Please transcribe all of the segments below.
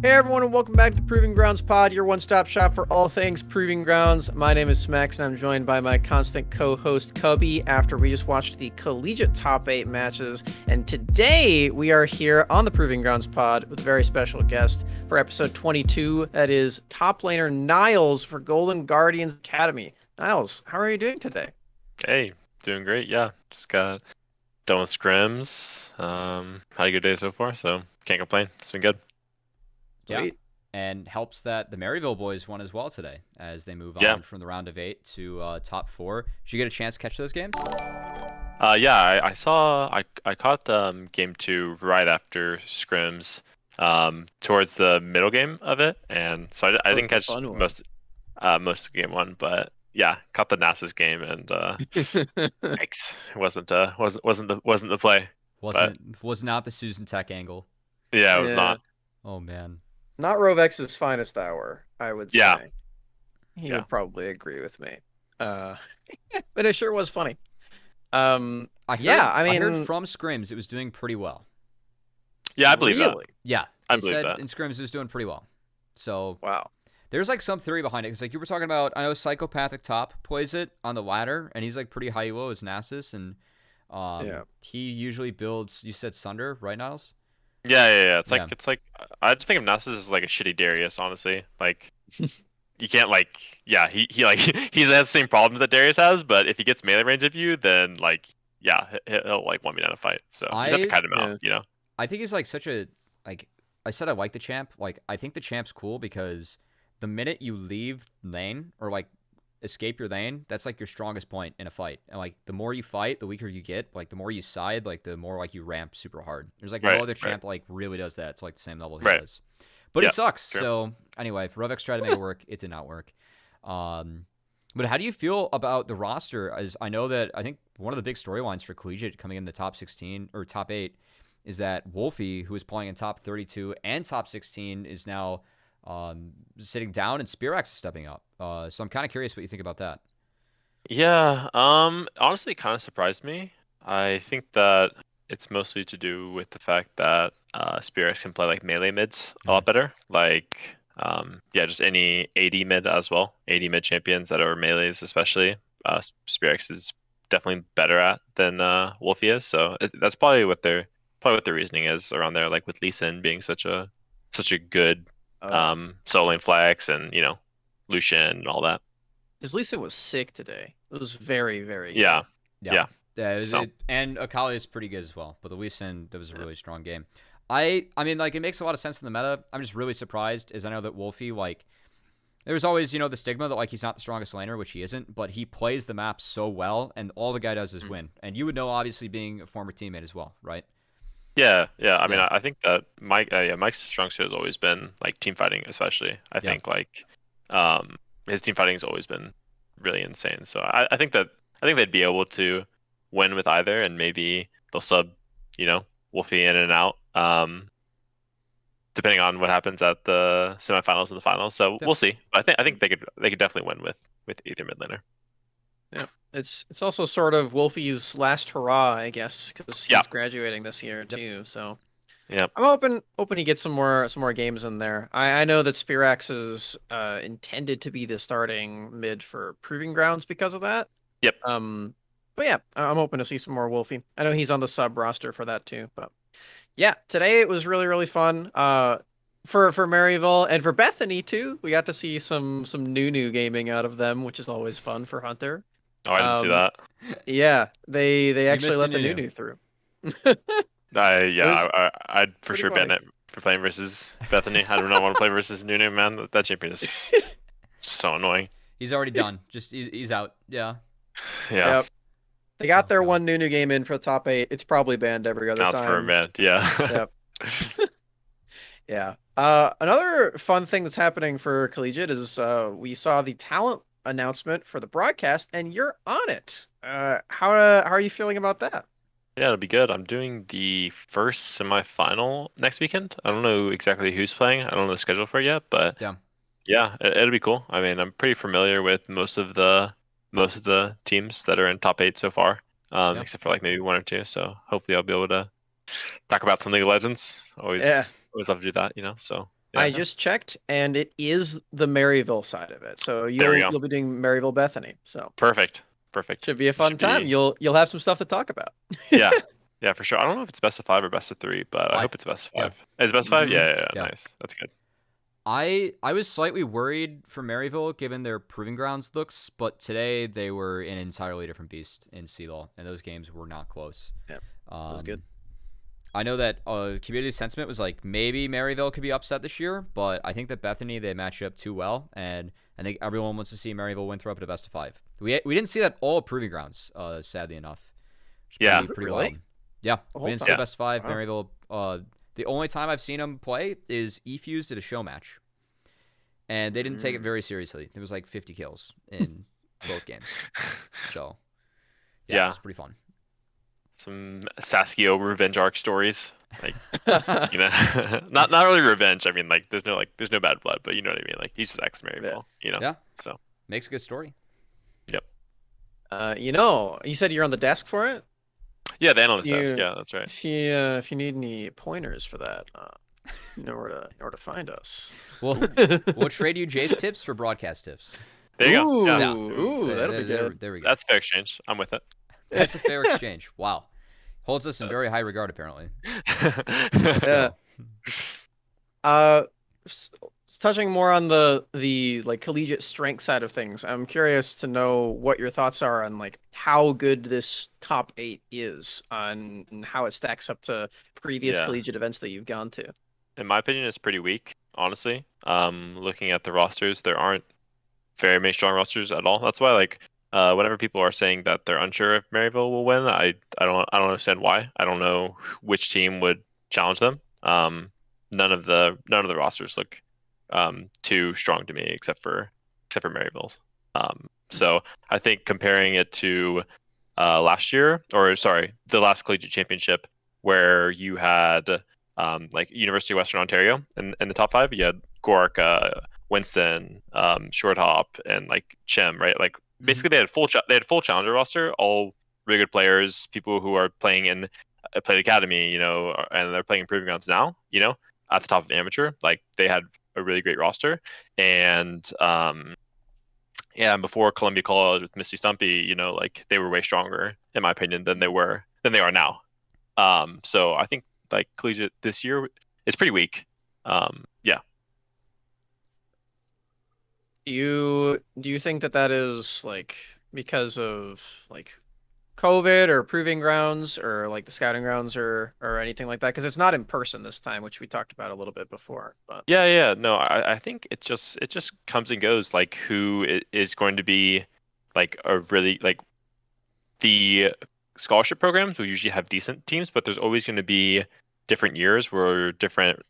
Hey everyone, and welcome back to the Proving Grounds Pod, your one-stop shop for all things Proving Grounds. My name is Smax, and I'm joined by my constant co-host Cubby. After we just watched the collegiate top 8 matches, and today we are here on the Proving Grounds Pod with a very special guest for episode 22. That is top laner Niles for Golden Guardians Academy. Niles, how are you doing today? Hey, doing great. Yeah, just got done with scrims. Had a good day so far, so can't complain. It's been good. Yeah, Sweet. and helps that the Maryville boys won as well today as they move Yeah. on from the round of 8 to top 4. Did you get a chance to catch those games? Yeah, I saw. I caught game 2 right after scrims, towards the middle game of it, and so I That was didn't the catch fun one. most of game 1, but yeah, caught the Nasus game, and yikes, it wasn't the play. Was not the Susan Tech angle. Yeah, it was Yeah. not. Oh man. Not Rovex's finest hour, I would Yeah. say. He Yeah. would probably agree with me. But it sure was funny. I heard, I heard mean, from scrims it was doing pretty well. Yeah, I believe that. really? Yeah, I they believe said that. in scrims it was doing pretty well. So Wow. there's like some theory behind it. Because like you were talking about, I know Psychopathic Top plays it on the ladder, and he's like pretty high elo as Nasus, and Yeah. he usually builds. You said Sunder, right, Niles? Yeah. It's Yeah. like I just think of Nasus as like a shitty Darius, honestly. Like you can't he like he has the same problems that Darius has, but if he gets melee range of you, then like he'll like want me down to fight. So you just have to kite him out, you know. I think he's like such a like. I said I like the champ. Like I think the champ's cool because the minute you leave lane or like escape your lane, that's like your strongest point in a fight. And like the more you fight, the weaker you get. Like the more you side, like the more like you ramp super hard. There's like no other champ that like really does that. It's like the same level he does. But it sucks. True. So anyway, Rovex tried to make it work. It did not work. But how do you feel about the roster? As I know that I think one of the big storylines for Collegiate coming in the top 16 or top 8 is that Wolfie, who is playing in top 32 and top 16, is now sitting down, and Spearax is stepping up. So I'm kind of curious what you think about that. Yeah, honestly, it kind of surprised me. I think that it's mostly to do with the fact that Spearax can play like melee mids a lot better. Like, just any AD mid as well. AD mid champions that are melees, especially. Spearax is definitely better at than Wolfie is. So that's probably what their reasoning is around there. Like with Lee Sin being such a good solo lane flex, and Lucian and all that. His Lee Sin was sick today. It was very, very Yeah. Yeah, and Akali is pretty good as well. But the Lee Sin, that was a really strong game. I mean, like, it makes a lot of sense in the meta. I'm just really surprised, as I know that Wolfie, like, there's always, the stigma that, like, he's not the strongest laner, which he isn't, but he plays the map so well, and all the guy does is win. And you would know, obviously, being a former teammate as well, right? Yeah. I mean, I think that Mike's strong suit has always been like team fighting, especially. I think like his team fighting has always been really insane. So I think they'd be able to win with either, and maybe they'll sub, Wolfie in and out, depending on what happens at the semifinals and the finals. So we'll see. I think they could definitely win with either mid laner. Yeah, it's also sort of Wolfie's last hurrah, I guess, because he's graduating this year too. So yeah, I'm hoping he gets some more games in there. I know that Spearax is intended to be the starting mid for Proving Grounds because of that. Yep. But yeah, I'm hoping to see some more Wolfie. I know he's on the sub roster for that too. But yeah, today it was really, really fun. For Maryville and for Bethany too. We got to see some new gaming out of them, which is always fun for Hunter. Oh, I didn't see that. Yeah, they actually let the Nunu new through. I'd for sure funny. ban it for playing versus Bethany. I do not want to play versus Nunu, man. That champion is so annoying. He's already done. Just he's out. Yeah. Yeah. Yep. They got their one new game in for the top 8. It's probably banned every other Now time. it's for banned. Yeah. Yep. Yeah. Another fun thing that's happening for Collegiate is we saw the talent announcement for the broadcast, and you're on it. How are you feeling about that? Yeah, it'll be good. I'm doing the first semifinal next weekend. I don't know exactly who's playing. I don't know the schedule for it yet, but yeah, it'll be cool. I mean, I'm pretty familiar with most of the teams that are in top 8 so far, except for like maybe 1 or 2. So hopefully I'll be able to talk about some League of Legends. Always love to do that, So I Yeah. just checked, and it is the Maryville side of it. So There we go. you'll be doing Maryville Bethany. So Perfect. should be a fun Should time. be- You'll have some stuff to talk about. Yeah. Yeah, for sure. I don't know if it's best of 5 or best of 3, but I 5. hope it's best of Yeah. 5. Is it best of 5? Mhm. Yeah, Yeah. nice. That's good. I was slightly worried for Maryville given their Proving Grounds looks, but today they were an entirely different beast in CLOL, and those games were not close. Yeah, that was good. I know that community sentiment was like maybe Maryville could be upset this year, but I think that Bethany they match up too well, and I think everyone wants to see Maryville win through up to best of 5. We didn't see that all Proving Grounds, sadly enough. Yeah. pretty Really? wild. Yeah, The we whole didn't see time? best of 5. Wow. Maryville. The only time I've seen them play is eFuse did a show match, and they didn't take it very seriously. There was like 50 kills in both games, so Yeah. it was pretty fun. Some Saskio revenge arc stories. Like, you know, not really revenge. I mean, like, there's no bad blood, but you know what I mean. Like, he's just ex Maryville, you know. Yeah. So Makes a good story. You said you're on the desk for it. yeah, the analyst You- desk. Yeah, that's right. If you need any pointers for that, you know where to find us. We'll trade you Jay's tips for broadcast tips. There you go. Yeah. Yeah. Ooh, that'll be good. There we go. That's fair exchange. I'm with it. That's a fair exchange. Wow. Holds us in very high regard, apparently. Yeah. Touching more on the like collegiate strength side of things, I'm curious to know what your thoughts are on like how good this top 8 is and how it stacks up to previous Yeah. collegiate events that you've gone to. In my opinion, it's pretty weak, honestly. Looking at the rosters, there aren't very many strong rosters at all. That's why, like, whenever people are saying that they're unsure if Maryville will win, I don't understand why. I don't know which team would challenge them. None of the rosters look too strong to me, except for Maryville's. So I think comparing it to last year, or sorry, the last collegiate championship, where you had like University of Western Ontario in the top 5, you had Gork, Winston, Short Hop, and like Chem, right? Like basically they had full challenger roster, all really good players, people who are playing in played Academy, you know, and they're playing in Proving Grounds now, you know, at the top of amateur. Like they had a really great roster, and yeah, and before Columbia College with Misty Stumpy, you know, like they were way stronger in my opinion than they are now. So I think like collegiate this year is pretty weak. Yeah. Do you think that is like because of like COVID or Proving Grounds or like the Scouting Grounds or anything like that? Because it's not in person this time, which we talked about a little bit before. But Yeah. No, I think it just comes and goes. Like who is going to be like a really like the scholarship programs will usually have decent teams, but there's always going to be different years where different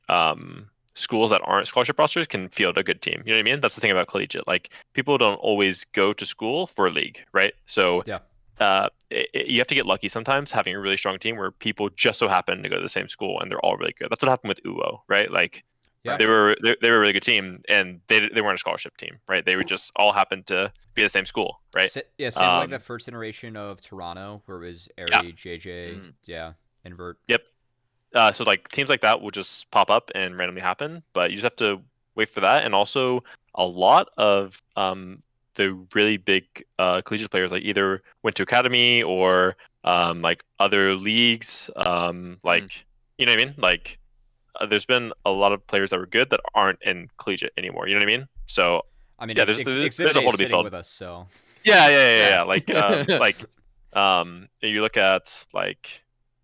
schools that aren't scholarship rosters can field a good team. You know what I mean? That's the thing about collegiate. Like people don't always go to school for a league, right? So Yeah. You have to get lucky sometimes having a really strong team where people just so happen to go to the same school and they're all really good. That's what happened with UO, right? Like Yeah. they were a really good team and they weren't a scholarship team, right? They would just all happen to be the same school, right? Same like that first iteration of Toronto, where it was Airy, JJ, Invert. Yep. So like teams like that will just pop up and randomly happen, but you just have to wait for that. And also a lot of the really big collegiate players like either went to Academy or like other leagues, like you know what I mean? Like there's been a lot of players that were good that aren't in collegiate anymore. You know what I mean? So I mean, yeah, there's a hole to be filled with us, so yeah. Like you look at like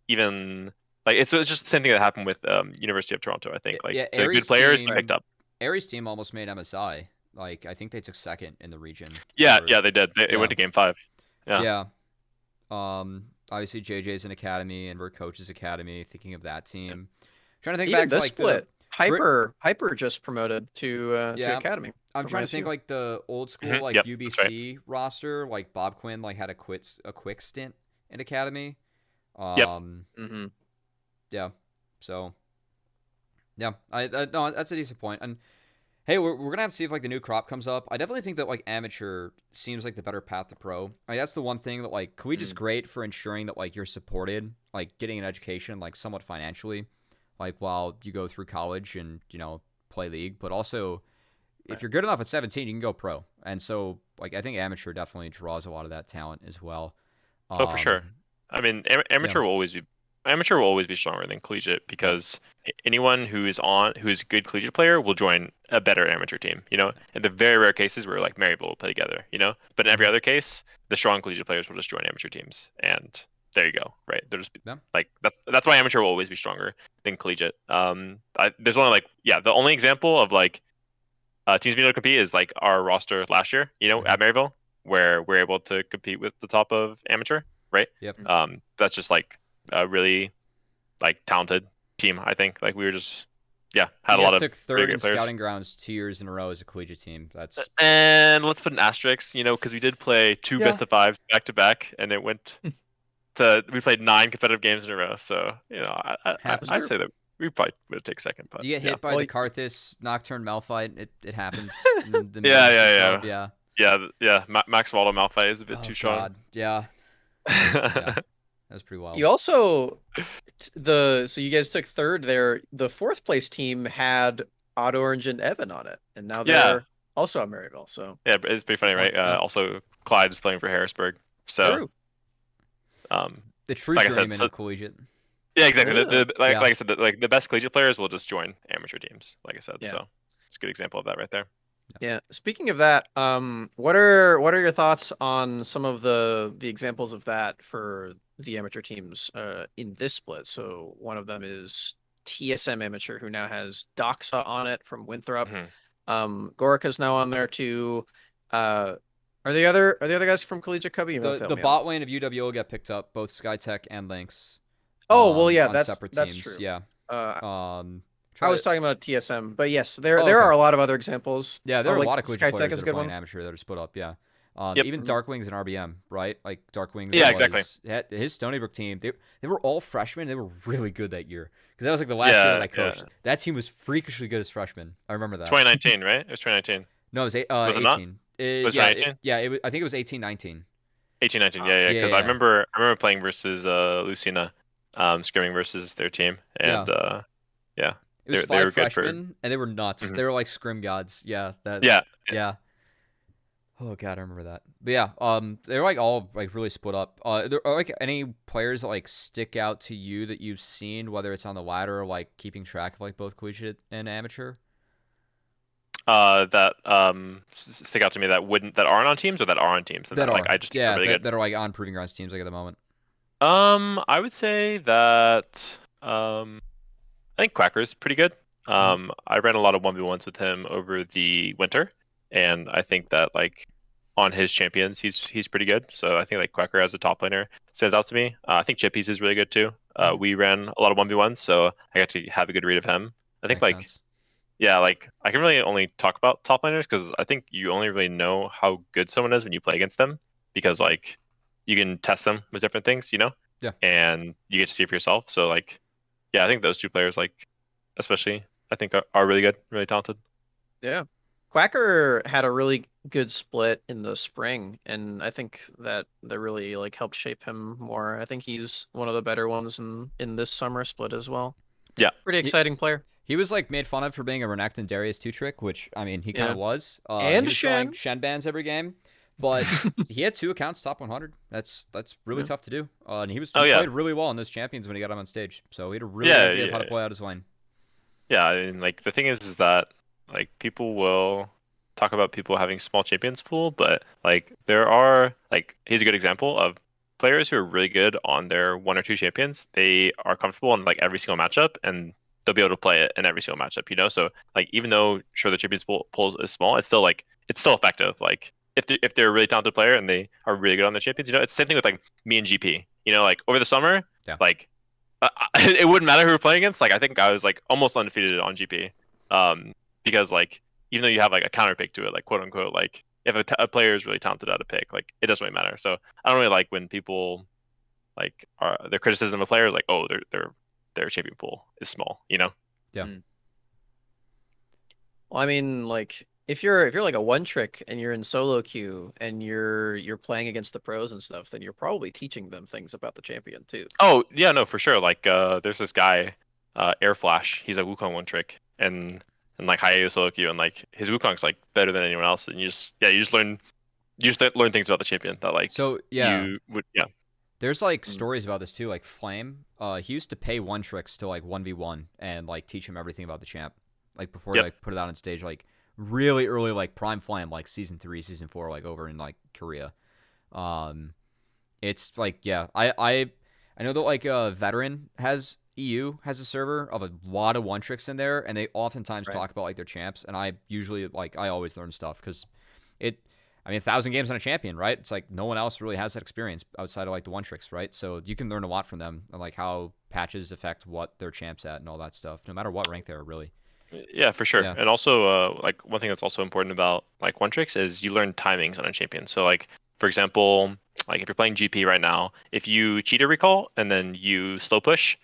even like it's just the same thing that happened with University of Toronto. I think like Yeah, the good Aries players team- picked up. Aries team almost made MSI. Like I think they took second in the region. Yeah, Or- they did. It went to game 5. Yeah. Obviously JJ's an academy and we're coaches academy. Thinking of that team. Trying to think even back to this like split, Hyper just promoted to Academy. I'm from trying to think ISU. like the old school Mhm, like yep, that's UBC roster. Like Bob Quinn like had a quick stint in academy. Mm-hmm. Yeah. So. Yeah, I no, that's a decent point. And hey, we're gonna have to see if like the new crop comes up. I definitely think that like amateur seems like the better path to pro. I mean, that's the one thing that like collegiate's great for ensuring that like you're supported, like getting an education, like somewhat financially, like while you go through college and you know play league, but also if Right. you're good enough at 17, you can go pro. And so, like, I think amateur definitely draws a lot of that talent as well. Oh, for sure. I mean, amateur will always be stronger than collegiate because anyone who's a good collegiate player will join a better amateur team. You know, in the very rare cases where like Maryville will play together. You know, but in every other case, the strong collegiate players will just join amateur teams, and there you go. Right? They're just Yeah. like that's why amateur will always be stronger than collegiate. There's only the only example of like teams being able to compete is like our roster last year. You know, at Maryville, where we're able to compete with the top of amateur. Right. Yep. That's just like a really like talented team. I think like we were just had a lot of took really third great in players. scouting grounds 2 years in a row as a collegiate team. That's And let's put an asterisk, you know, because we did play two best of fives back to back, and it went to we played 9 competitive games in a row. So you know, I'd say that we probably would take second. But you get hit by the Karthus Nocturne Malphite. It happens. Yeah. Max Waldo Malphite is a bit too strong. God. Yeah. That's pretty wild. You also so you guys took third there. The fourth place team had Odd Orange and Evan on it, and now they're also at Maryville. So yeah, it's pretty funny, right? Also, Clyde is playing for Harrisburg. So the true like journeyman of collegiate. Yeah, exactly. Like I said, the best collegiate players will just join amateur teams. Like I said, so it's a good example of that right there. Yeah. Speaking of that, what are your thoughts on some of the examples of that for the amateur teams in this split? So one of them is TSM Amateur, who now has Doxa on it from Winthrop. Gorica's now on there too. Are the other guys from Collegiate Cubby? The bot lane of UW will get picked up, both SkyTech and Lynx. Oh well, yeah, on that's separate that's teams. true. Yeah. I was talking about TSM, but yes, there are a lot of other examples. Yeah, there are a lot of collegiate SkyTech players is that a good are playing one. amateur that are split up. Yeah. Yep. Even Darkwings and RBM, right? Like Darkwings. Yeah, exactly. His Stony Brook team, they were all freshmen. They were really good that year because that was like the last year that I coached. That team was freakishly good as freshmen. I remember that. 2019, right? It was 2019. No, it was 18. Was it not? Was it 18? I think it was 18, 1919. 18, 19. Yeah. Because I remember playing versus Lucina, scrimming versus their team, and it was 5 freshmen, and they were nuts. They were like scrim gods. Yeah. Yeah. Oh god, I remember that. But yeah, they're like all like really split up. There are like any players that like stick out to you that you've seen, whether it's on the ladder or like keeping track of like both collegiate and amateur? That stick out to me that aren't on teams or that are on teams that are like I just think are really good. That are like on Proving Grounds teams like at the moment. I would say that I think Quacker's pretty good. I ran a lot of 1v1s with him over the winter, and I think that like on his champions he's pretty good. So I think like Quacker as a top laner stands out to me. I think Chippies is really good too. We ran a lot of 1v1s, so I got to have a good read of him. I think Makes sense. Yeah, like I can really only talk about top laners because I think you only really know how good someone is when you play against them, because like you can test them with different things, you know? Yeah. And you get to see it for yourself. So like, yeah, I think those two players, like especially, I think are really good, really talented. Yeah. Quacker had a really good split in the spring, and I think that really like helped shape him more. I think he's one of the better ones in this summer split as well. Yeah. Pretty exciting player. He was like made fun of for being a Renekton Darius 2 trick, which I mean he kind of was. And he was Shen. Shen bans every game, but he had 2 accounts top 100. That's really tough to do. And he played really well in those champions when he got him on stage. So he had a really good idea of how to play out his lane. Yeah, and like the thing is that like people will talk about people having small champions pool, but like there are like he's a good example of players who are really good on their 1 or 2 champions. They are comfortable in like every single matchup, and they'll be able to play it in every single matchup, you know? So like even though sure the champions pool is small, it's still effective. Like if they're a really talented player and they are really good on their champions, you know, it's the same thing with like me and GP. You know, like over the summer, like it wouldn't matter who we're playing against. Like I think I was like almost undefeated on GP, because like even though you have like a counter pick to it, like quote unquote, like if a player is really talented at a pick, like it doesn't really matter. So I don't really like when people like their criticism of players like, oh, their champion pool is small, you know? Yeah. Well, I mean, like if you're like a one trick and you're in solo queue and you're playing against the pros and stuff, then you're probably teaching them things about the champion too. Oh yeah, no, for sure. Like there's this guy, Air Flash. He's a Wukong one trick, and and like high AO solo queue, and like his Wukong's like better than anyone else, and you just learn learn things about the champion that like So yeah, you would there's like Mm. stories about this too. Like Flame, he used to pay One Tricks to like 1v1 and like teach him everything about the champ, like before he Yep. like put it out on stage, like really early, like Prime Flame, like season 3, season 4, like over in like Korea. It's like I know that like Veteran has has a server of a lot of One Tricks in there, and they oftentimes Right. talk about like their champs, and I usually like I always learn stuff because it. I mean, 1,000 games on a champion, right? It's like no one else really has that experience outside of like the One Tricks, right? So you can learn a lot from them and like how patches affect what their champs at and all that stuff, no matter what rank they are, really. Yeah, for sure. Yeah. And also, like one thing that's also important about like one tricks is you learn timings on a champion. So like for example, like if you're playing GP right now, if you cheat a recall and then you slow push,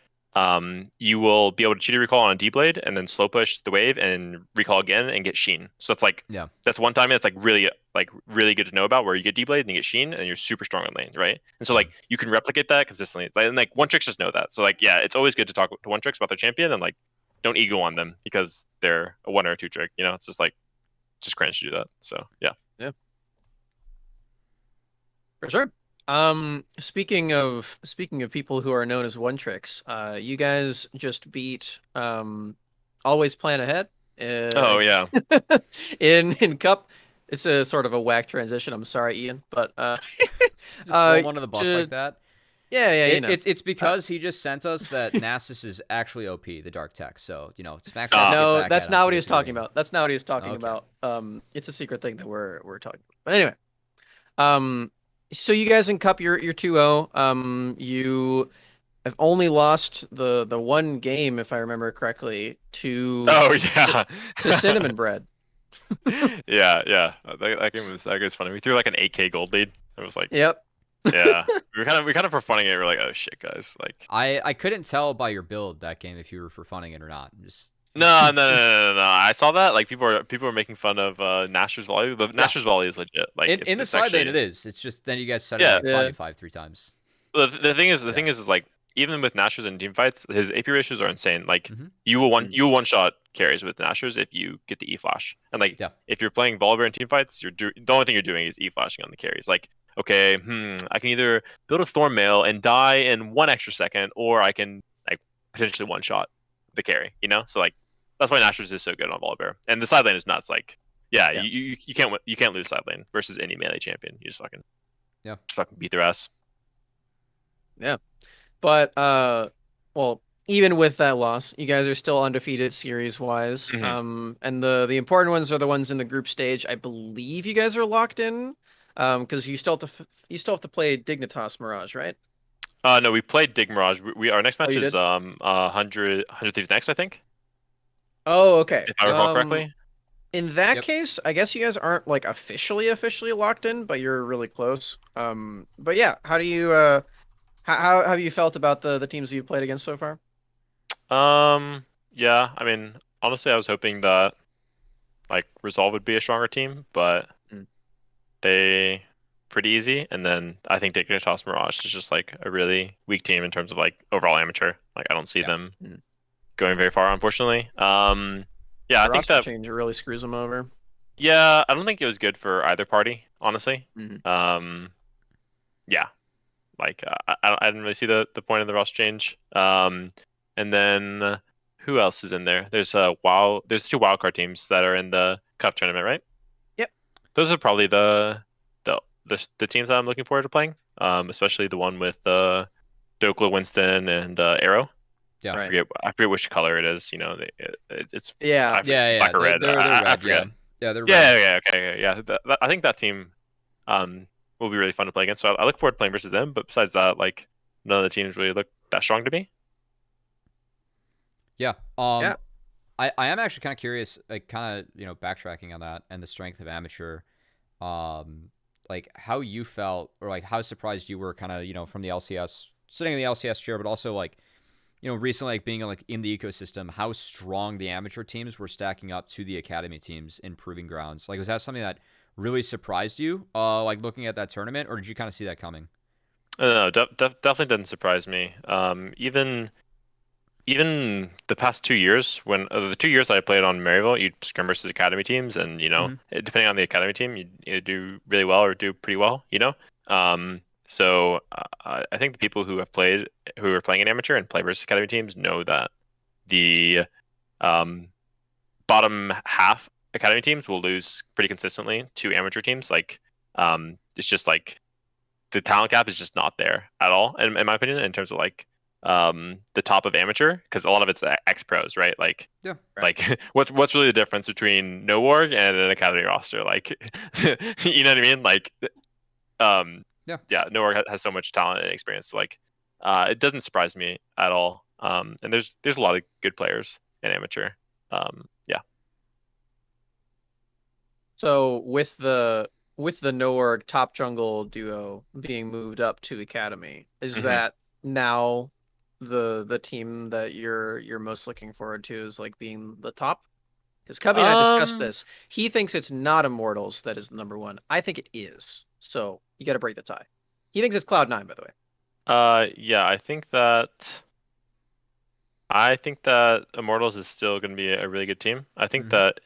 you will be able to cheat a recall on a D blade and then slow push the wave and recall again and get Sheen. So it's like Yeah. that's one timing that's like really good to know about, where you get D blade and you get Sheen and you're super strong on lane, right? And so like you can replicate that consistently. And like one tricks just know that. So like yeah, it's always good to talk to one tricks about their champion and like don't ego on them because they're a 1 or a 2 trick. You know, it's just like just cringe to do that. So yeah. For sure. Speaking of people who are known as one tricks, you guys just beat Always Plan Ahead. Oh yeah. In Cup. It's a sort of a whack transition. I'm sorry, Ian, but Just throw him under the bus to- like that. yeah, you know. It's because he just sent us that Nasus is actually OP, the Dark Tech. So, Smacks Ah. has to get No, back that's at him not for what he was talking disagreeing. about. That's not what he was talking Okay. about. It's a secret thing that we're talking about. But anyway, so you guys in Cup, you're 2-0. You have only lost the one game, if I remember correctly, Oh yeah. to Cinnamon Bread. yeah. That game was funny. We threw like an 8K gold lead. It was like Yep. yeah. We kind of for funning it. We're like, oh shit, guys. Like I couldn't tell by your build that game if you were for funning it or not. Just no. I saw that. Like people were making fun of Nashor's volley, but Nashor's volley is legit. Like in the it's side lane, actually- it is. It's just then you guys set Yeah. it like 5v5 3 times. The thing is, Yeah. is like even with Nashers in team fights, his AP ratios are insane. Like Mhm. you will one shot carries with Nashers if you get the E flash, and like Yeah. if you're playing Volibear in team fights, the only thing you're doing is E flashing on the carries. Like okay, I can either build a Thorn Mail and die in 1 extra second, or I can like potentially one shot the carry. So like that's why Nashers is so good on Volibear, and the side lane is nuts. Like yeah. You can't lose side lane versus any melee champion. You just fucking beat their ass. But well, even with that loss, you guys are still undefeated series wise. Mhm. And the important ones are the ones in the group stage. I believe you guys are locked in. Because you still have to play Dignitas Mirage, right? No, we played Dig Mirage. Our next match you is did? 100 Thieves next, I think, Oh, okay. if I recall correctly. In that Yep. case, I guess you guys aren't like officially locked in, but you're really close. But yeah, how do you how have you felt about the teams that you've played against so far? Yeah. I mean, honestly, I was hoping that like Resolve would be a stronger team, but Mm. they pretty easy. And then I think Dignitas Mirage is just like a really weak team in terms of like overall amateur. Like I don't see Yeah. them Mm. going very far, unfortunately. Yeah, I The think roster that change really screws them over. yeah, I don't think it was good for either party, honestly. Mhm. Yeah. Like I didn't really see the point of the roster change. And then who else is in there? There's 2 wildcard teams that are in the cup tournament, right? Yep. Those are probably the teams that I'm looking forward to playing. Especially the one with Dokla, Winston, and Arrow. Yeah. Right. I forget which color it is. It's Yeah. I forget, black or red. They're I red. forget. Yeah, they're red. Yeah. Okay. Yeah. I think that team will be really fun to play against. So I look forward to playing versus them. But besides that, like none of the teams really look that strong to me. Yeah. Yeah. I am actually kind of curious, like kind of, backtracking on that and the strength of amateur, like how you felt or like how surprised you were kind of, from the LCS, sitting in the LCS chair, but also like, recently like being like in the ecosystem, how strong the amateur teams were stacking up to the academy teams in Proving Grounds. Like, was that something that really surprised you, like looking at that tournament, or did you kind of see that coming? No, definitely didn't surprise me. Even even the past 2 years, when the 2 years that I played on Maryville, you'd scrim versus academy teams, and depending on the academy team, you'd either do really well or do pretty well. So I think the people who are playing in amateur and play versus academy teams know that the um, bottom half academy teams will lose pretty consistently to amateur teams. Like, it's just like the talent gap is just not there at all, in my opinion, in terms of like the top of amateur, because a lot of it's ex pros, right? Like, Yeah. like what's really the difference between no org and an academy roster? Like, you know what I mean? Like, no org has so much talent and experience. Like, it doesn't surprise me at all. And there's a lot of good players in amateur. Yeah. So with the no-org top jungle duo being moved up to academy, is that now the team that you're most looking forward to is like being the top? Because Cubby and I discussed this. He thinks it's not Immortals that is the number one. I think it is. So you got to break the tie. He thinks it's Cloud9, by the way. Yeah, I think that Immortals is still going to be a really good team. I think that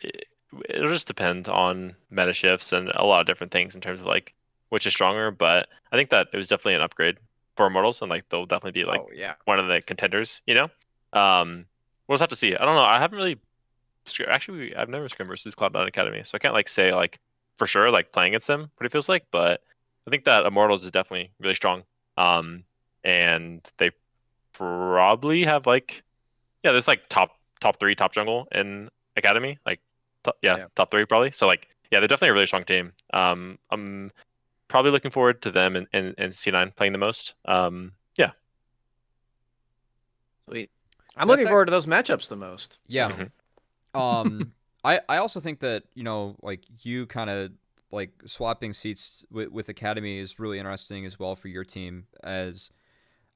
it'll just depend on meta shifts and a lot of different things in terms of like which is stronger. But I think that it was definitely an upgrade for Immortals, and like they'll definitely be like one of the contenders. We'll just have to see. I don't know. I haven't really I've never scrimmed versus Cloud9 Academy, so I can't like say like for sure like playing against them what it feels like. But I think that Immortals is definitely really strong. And they probably have like there's like top 3 top jungle in academy, like top 3 probably. So like they're definitely a really strong team. I'm probably looking forward to them and C9 playing the most. Sweet. I'm looking forward to those matchups the most. Yeah. I also think that like you kind of like swapping seats with academy is really interesting as well for your team, as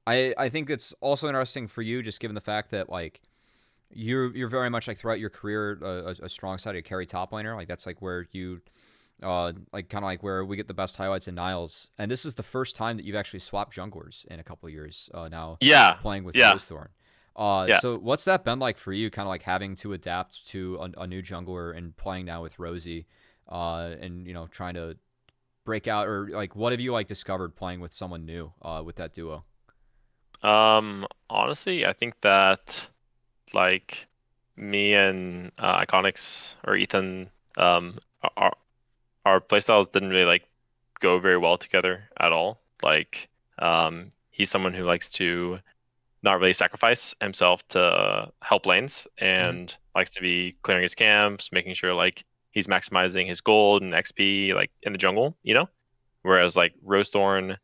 I think it's also interesting for you, just given the fact that like you're very much like throughout your career a strong sided carry top laner. Like that's like where you like kind of like where we get the best highlights in Niles, and this is the first time that you've actually swapped junglers in a couple of years now. Playing with Rosethorn. So what's that been like for you, kind of like having to adapt to a new jungler and playing now with Rosie, and trying to break out, or like what have you like discovered playing with someone new with that duo? Honestly, I think that like me and Iconics or Ethan, our playstyles didn't really like go very well together at all. Like, he's someone who likes to not really sacrifice himself to help lanes and likes to be clearing his camps, making sure like he's maximizing his gold and XP like in the jungle, Whereas like Rosethorn,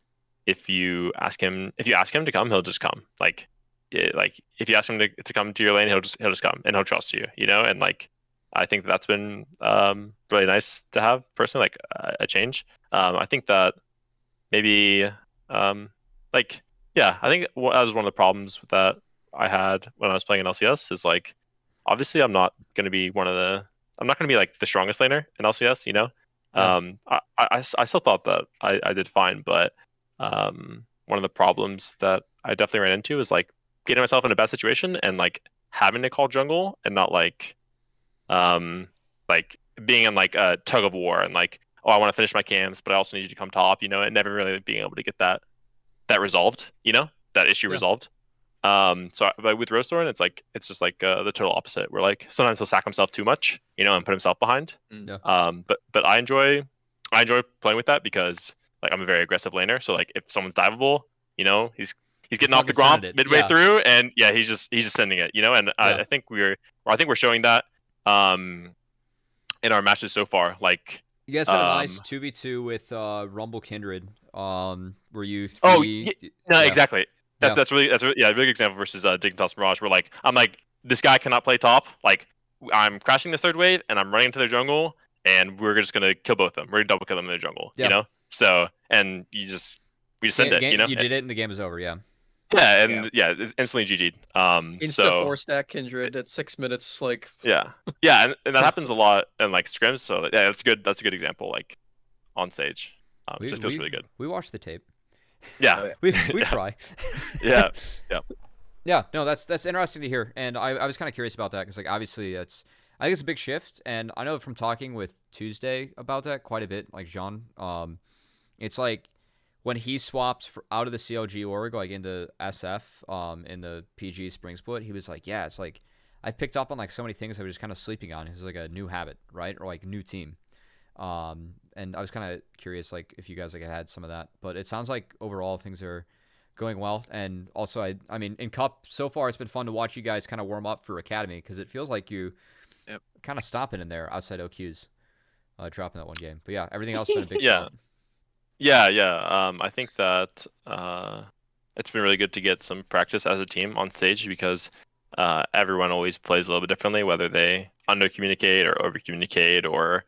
if you ask him to come, he'll just come. Like if you ask him to come to your lane, he'll just come and he'll trust you, And like I think that's been really nice to have personally, like a change. I think that maybe I think that was one of the problems that I had when I was playing in LCS is like, obviously I'm not going to be like the strongest laner in LCS, I still thought that I did fine, but one of the problems that I definitely ran into is like getting myself in a bad situation and like having to call jungle and not like being in like a tug of war and like, oh, I want to finish my camps, but I also need you to come top, and never really being able to get that resolved, that issue resolved. But with Rosethorn, it's just like the total opposite, where like sometimes he'll sack himself too much, and put himself behind. But I enjoy playing with that because like I'm a very aggressive laner, so like if someone's diveable, he's getting off the gromp midway through, and he's just sending it, and I think we're showing that in our matches so far. Like, you guys had a nice 2v2 with Rumble Kindred, where you three... exactly. That's really a really good example versus Dignitas Mirage, where like I'm like, this guy cannot play top. Like, I'm crashing the third wave and I'm running into their jungle, and we're just gonna kill both of them. We're gonna double kill them in their jungle, So and we just send it, You did it and the game is over, it's instantly GG'd. Insta 4-stack Kindred at 6 minutes, like and that happens a lot in like scrims. So that's good. That's a good example, like on stage. It just feels really good. We watched the tape. Yeah, we try. Yeah. Yeah, no, that's interesting to hear, and I was kind of curious about that because like obviously I think it's a big shift, and I know from talking with Tuesday about that quite a bit, like Jean, it's like when he swapped out of the CLG org like into SF, in the PG Spring Split, he was like, yeah, it's like I've picked up on like so many things I was just kind of sleeping on. It's like a new habit, right, or like new team. And I was kind of curious like if you guys like had some of that, but it sounds like overall things are going well. And also, I mean, in Cup so far, it's been fun to watch you guys kind of warm up for Academy because it feels like you kind of stopping in there outside OQs, dropping that one game. But yeah, everything else has been a big Yeah. swap. Yeah. I think that it's been really good to get some practice as a team on stage because everyone always plays a little bit differently, whether they under communicate or over communicate or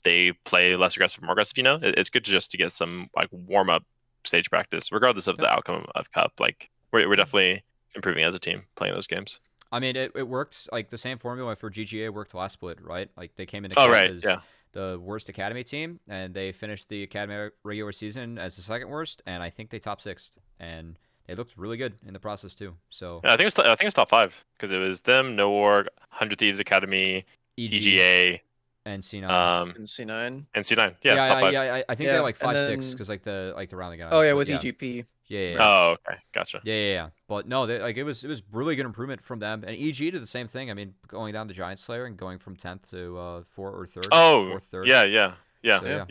they play less aggressive, more aggressive. It's good just to get some like warm up stage practice, regardless of the outcome of Cup. Like we're definitely improving as a team playing those games. I mean, it worked. Like the same formula for GGA worked last split, right? Like they came into Oh Cup right, as yeah. the worst Academy team, and they finished the Academy regular season as the second worst, and I think they top sixth, and they looked really good in the process too. So Yeah, I think it's top 5 because it was them, No Org, 100 Thieves Academy, EGA, and C9. And C9. and C9. Yeah, top 5. I think Yeah, they're like and 5-6 then- because like the round they got. Oh yeah, but with yeah. EGP. Yeah. Oh, okay, gotcha. Yeah. But no, they, like it was really good improvement from them, and EG did the same thing. I mean, going down the Giant Slayer and going from 10th to 4th or 3rd. Oh, 4th, 3rd. yeah. So,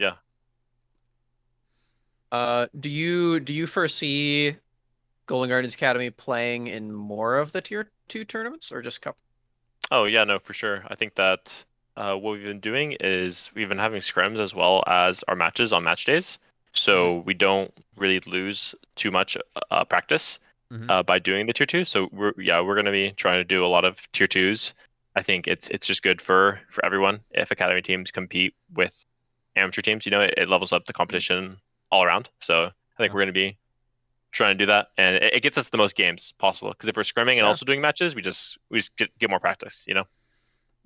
Yeah. Do you foresee Golden Guardians Academy playing in more of the tier 2 tournaments or just Cup? Oh yeah, no, for sure. I think that what we've been doing is we've been having scrims as well as our matches on match days, so we don't really lose too much practice by doing the tier 2. So we're gonna be trying to do a lot of tier 2s. I think it's just good for everyone if academy teams compete with amateur teams. It levels up the competition all around. So I think we're gonna be trying to do that, and it gets us the most games possible. Because if we're scrimming and also doing matches, we just get more practice.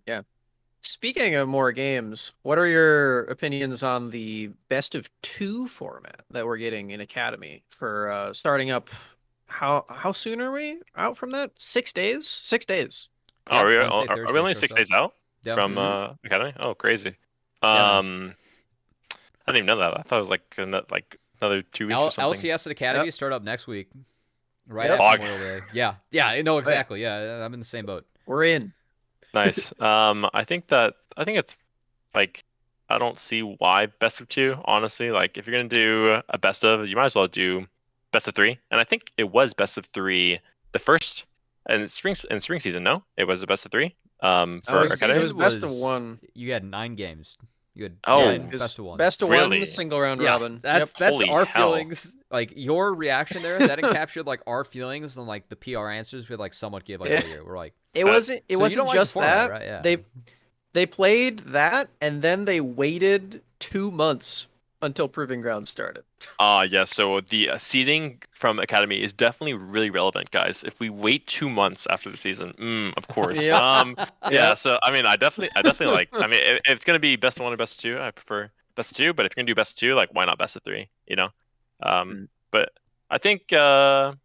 Yeah. Speaking of more games, what are your opinions on the best of 2 format that we're getting in Academy for starting up? How soon are we out from that? 6 days? 6 days. Oh, are we Wednesday, only 6 days out Yeah. from academy? Oh, crazy. Yeah, I didn't even know that. I thought it was like another 2 weeks or something. LCS at Academy start up next week, right Yep. after Memorial Day. Yeah, I know exactly. Yeah, I'm in the same boat. We're in. Nice. I think it's like I don't see why best of 2. Honestly, like if you're gonna do a best of, you might as well do best of 3. And I think it was best of 3 the first and spring season. No, it was a best of 3. For academy. It was best of 1. You had 9 games. You had Oh, 9 It was best of 1. Best of Really? 1, single round Yeah, robin. that's Holy our hell. feelings. Like your reaction there, that encaptured like our feelings and like the PR answers we like somewhat give like Yeah. all year. We're like, It But- wasn't So you wasn't don't like the just format, that. right? Yeah. They played that and then they waited 2 months until Proving Grounds started. Yeah, so the seeding from Academy is definitely really relevant, guys. If we wait 2 months after the season, of course. Yep. Yeah, Yep. so I mean, I definitely like. I mean, if it's gonna be best of 1 or best of 2, I prefer best of 2. But if you're gonna do best of 2, like why not best of 3? But I think best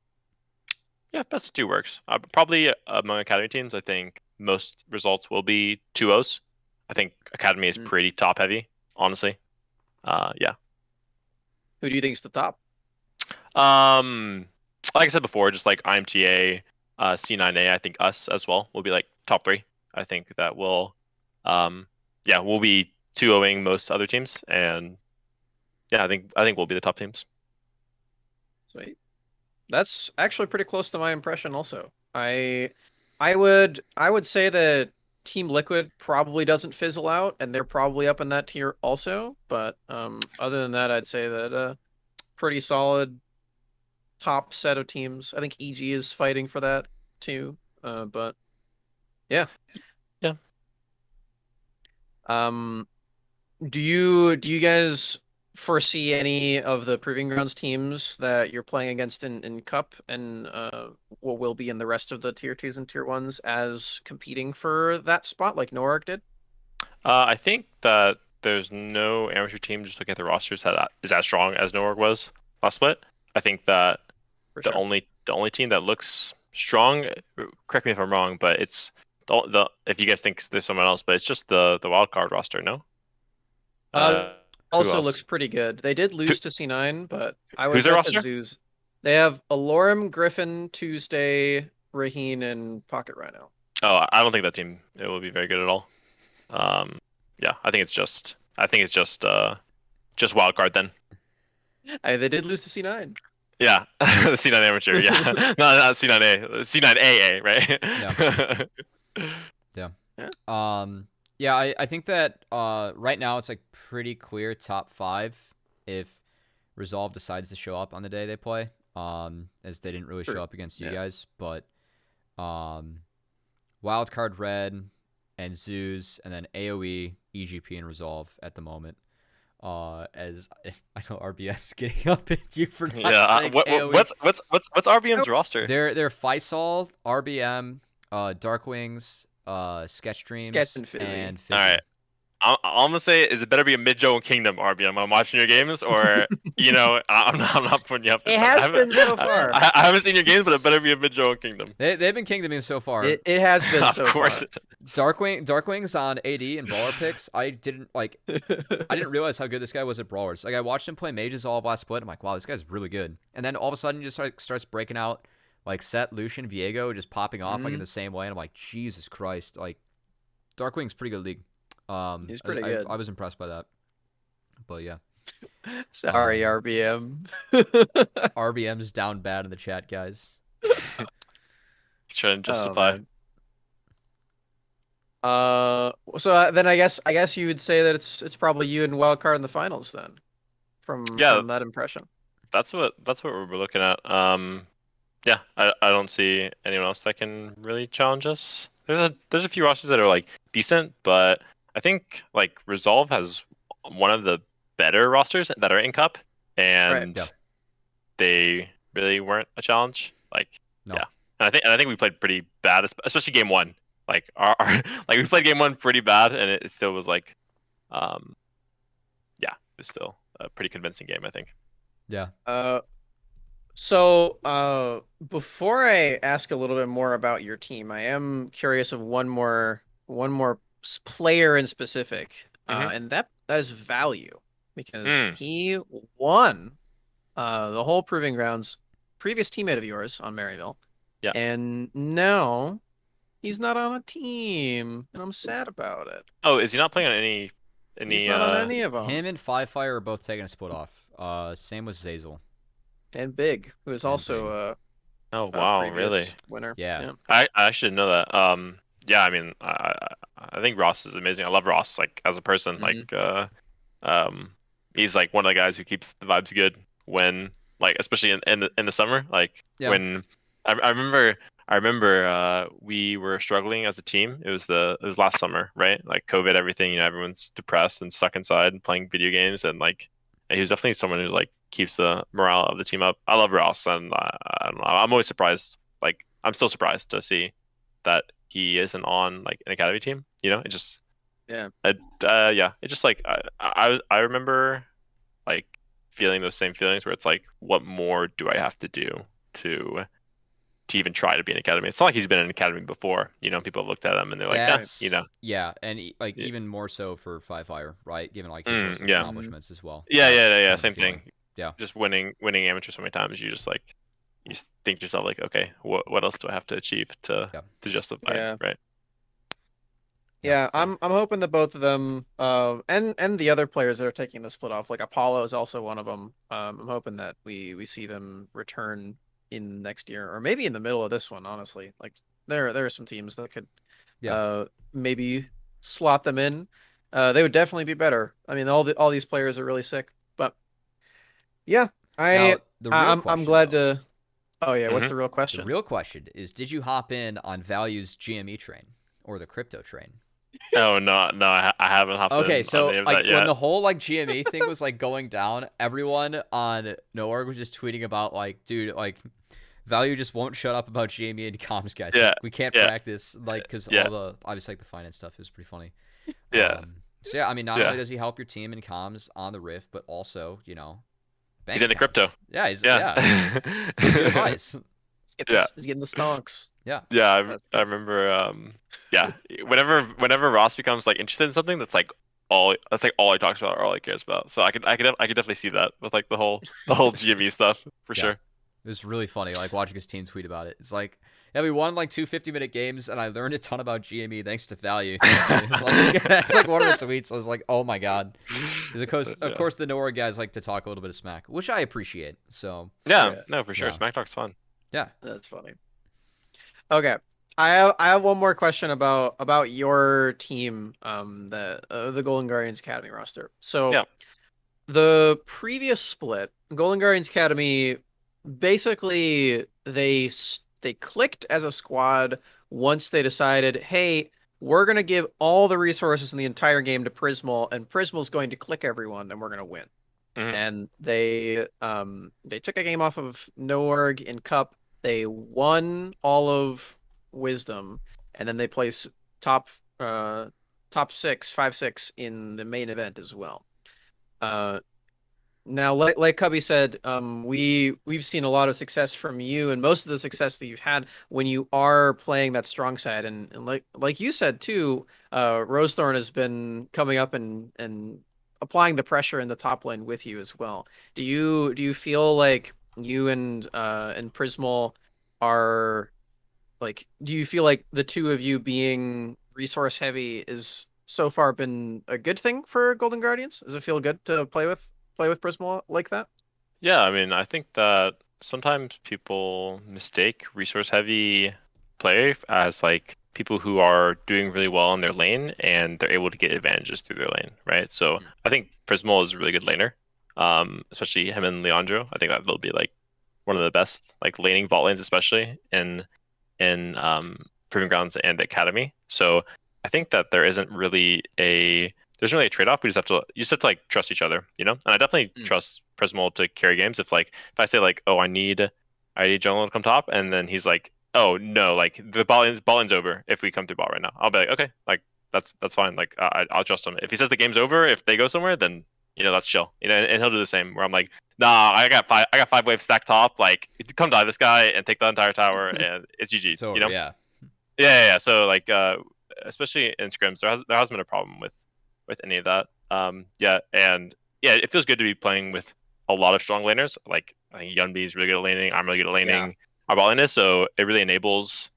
of 2 works. Probably among Academy teams, I think most results will be 2-0s. I think Academy is pretty top heavy, honestly. Yeah. Who do you think's the top? Like I said before, just like IMTA, C9A, I think us as well will be like top 3. I think that will, we'll be 2-0ing most other teams, and yeah, I think we'll be the top teams. Sweet. That's actually pretty close to my impression also. I would say that Team Liquid probably doesn't fizzle out, and they're probably up in that tier also. But other than that, I'd say that pretty solid top set of teams. I think EG is fighting for that too. But yeah. Yeah. Do you guys foresee any of the Proving Grounds teams that you're playing against in Cup and what will be in the rest of the tier 2s and tier 1s as competing for that spot like Norik did? I think that there's no amateur team, just looking at the rosters, that is as strong as Norg was last split. I think that For the sure. only team that looks strong. Correct me if I'm wrong, but it's the if you guys think there's someone else, but it's just the wild card roster, no? Who Also else? looks pretty good. They did lose to C9, but I would Who's their bet that roster? Zeus. They have Alorum, Griffin, Tuesday, Raheen, and Pocket Rhino. Oh, I don't think that team it will be very good at all. Yeah, I think it's just wild card then. They did lose to C9. Yeah, the C9 amateur. Yeah, no, not C9A, C9AA, right? Yeah. Yeah. Yeah, I think that right now it's like pretty clear top 5 if Resolve decides to show up on the day they play. As they didn't really show up against you guys, but Wildcard Red and Zeus, and then AoE, EGP, and Resolve at the moment. As I know RBF's getting up at you for not saying AoE. What's RBM's roster? They're Faisal, RBM, Darkwings, Sketch Dreams, Sketch and Fizzy. All right. I'm gonna say, is it better be a mid-Joe and Kingdom RBM? I'm watching your games, or I'm not putting you up. It has been so far. I haven't seen your games, but it better be a mid-Joe and Kingdom. They've been Kingdoming so far. It has been so far. Of course. Darkwings on AD and Brawler picks. I didn't realize how good this guy was at Brawlers. Like I watched him play Mages all of last split. I'm like, wow, this guy's really good. And then all of a sudden, he just starts breaking out like Set, Lucian, Viego, just popping off like in the same way. And I'm like, Jesus Christ! Like Darkwing's pretty good league. He's pretty good. I was impressed by that. But yeah. Sorry, RBM. RBM's down bad in the chat, guys. Trying to justify. So then I guess you would say that it's probably you and Wildcard in the finals then, from that impression. That's what we're looking at. Yeah, I don't see anyone else that can really challenge us. There's a few rosters that are like decent, but I think like Resolve has one of the better rosters that are in Cup, and they really weren't a challenge. Like, no. Yeah, and I think we played pretty bad, especially game 1. Like our like we played game 1 pretty bad, and it still was like, yeah, it was still a pretty convincing game, I think. Yeah. So before I ask a little bit more about your team, I am curious of one more player in specific, and that is Value, because he won the whole Proving Grounds, previous teammate of yours on Maryville, and now he's not on a team, and I'm sad about it. Oh, is he not playing on any? He's not on any of them. Him and Fire are both taking a split off. Same with Zazel. And Big, who is also oh wow, really? Winner. Yeah. I actually didn't know that. Yeah, I mean, I think Ross is amazing. I love Ross, like as a person. Like, he's like one of the guys who keeps the vibes good when, like, especially in the summer. Like when I remember we were struggling as a team. It was last summer, right? Like COVID, everything. You know, everyone's depressed and stuck inside and playing video games, and like he was definitely someone who like keeps the morale of the team up. I love Ross, and I don't know. I'm always surprised. Like, I'm still surprised to see that he isn't on like an academy team. You know, it just it just like I remember like feeling those same feelings where it's like, what more do I have to do to even try to be an academy? It's not like he's been in an academy before. You know, people have looked at him and they're like, you know. Yeah, and like even more so for Fire, right? Given like his accomplishments as well. Yeah, same thing. Yeah, just winning amateur so many times, you just like think to yourself like, okay, what else do I have to achieve to justify, right? Yeah, I'm hoping that both of them, and the other players that are taking the split off, like Apollo is also one of them. I'm hoping that we see them return in next year, or maybe in the middle of this one. Honestly, like there are some teams that could, maybe slot them in. They would definitely be better. I mean, all these players are really sick, but yeah, I'm glad to. Oh yeah, what's the real question? The real question is, did you hop in on Value's GME train or the crypto train? No, I haven't hopped in. Okay, so like when the whole like GME thing was like going down, everyone on NoOrg was just tweeting about like, dude, like Value just won't shut up about GME and comms, guys. Yeah, like, we can't practice, like, because all the obviously like the finance stuff is pretty funny. Yeah. So yeah, I mean, not only does he help your team in comms on the Rift, but also, you know, he's into crypto. Yeah, he's good advice. He's getting the stonks. Yeah. Yeah, I remember. Yeah, whenever Ross becomes like interested in something, all he talks about or all he cares about. So I could definitely see that with like the whole GME stuff for Yeah. sure. It was really funny, like watching his team tweet about it. It's like, yeah, we won like 2 50-minute games, and I learned a ton about GME thanks to Value. It's like one of the tweets. I was like, oh my god. Of course, the Nora guys like to talk a little bit of smack, which I appreciate. So Yeah, no, for sure. Yeah. Smack Talk's fun. yeah, That's funny. Okay. I have one more question about your team, the Golden Guardians Academy roster. So Yeah. the previous split, Golden Guardians Academy, basically they clicked as a squad once they decided, hey, we're gonna give all the resources in the entire game to Prismal, and Prismal's going to click everyone, and we're gonna win. Mhm. And they took a game off of Noorg in Cup. They won all of Wisdom, and then they place top 5-6 in the main event as well. Now, like Cubby said, we've seen a lot of success from you, and most of the success that you've had when you are playing that strong side, and like you said too, Rosethorn has been coming up and applying the pressure in the top lane with you as well. Do you feel like you and Prismal are like? Do you feel like the two of you being resource heavy is so far been a good thing for Golden Guardians? Does it feel good to play with Prismal like that? Yeah, I mean, I think that sometimes people mistake resource heavy play as like people who are doing really well in their lane and they're able to get advantages through their lane, right? So I think Prismal is a really good laner, especially him and Leandro. I think that they'll be like one of the best like laning vault lanes, especially in Proving Grounds and Academy. So I think that there's not really a trade-off. You just have to like trust each other, you know? And I definitely trust Prismal to carry games. If I say like, oh, I need jungle to come top, and then he's like, oh no, like the ball lane's over if we come through ball right now. I'll be like, okay, like that's fine. Like I'll trust him. If he says the game's over, if they go somewhere, then that's chill. And he'll do the same. Where I'm like, nah, I got 5 waves stacked top. Like come die this guy and take the entire tower, and it's GG. so Yeah. Yeah. So like, especially in scrims, there hasn't been a problem with any of that. It feels good to be playing with a lot of strong laners. Like I think Yunbi is really good at laning. I'm really good at laning. Our bot lane is, so it really enables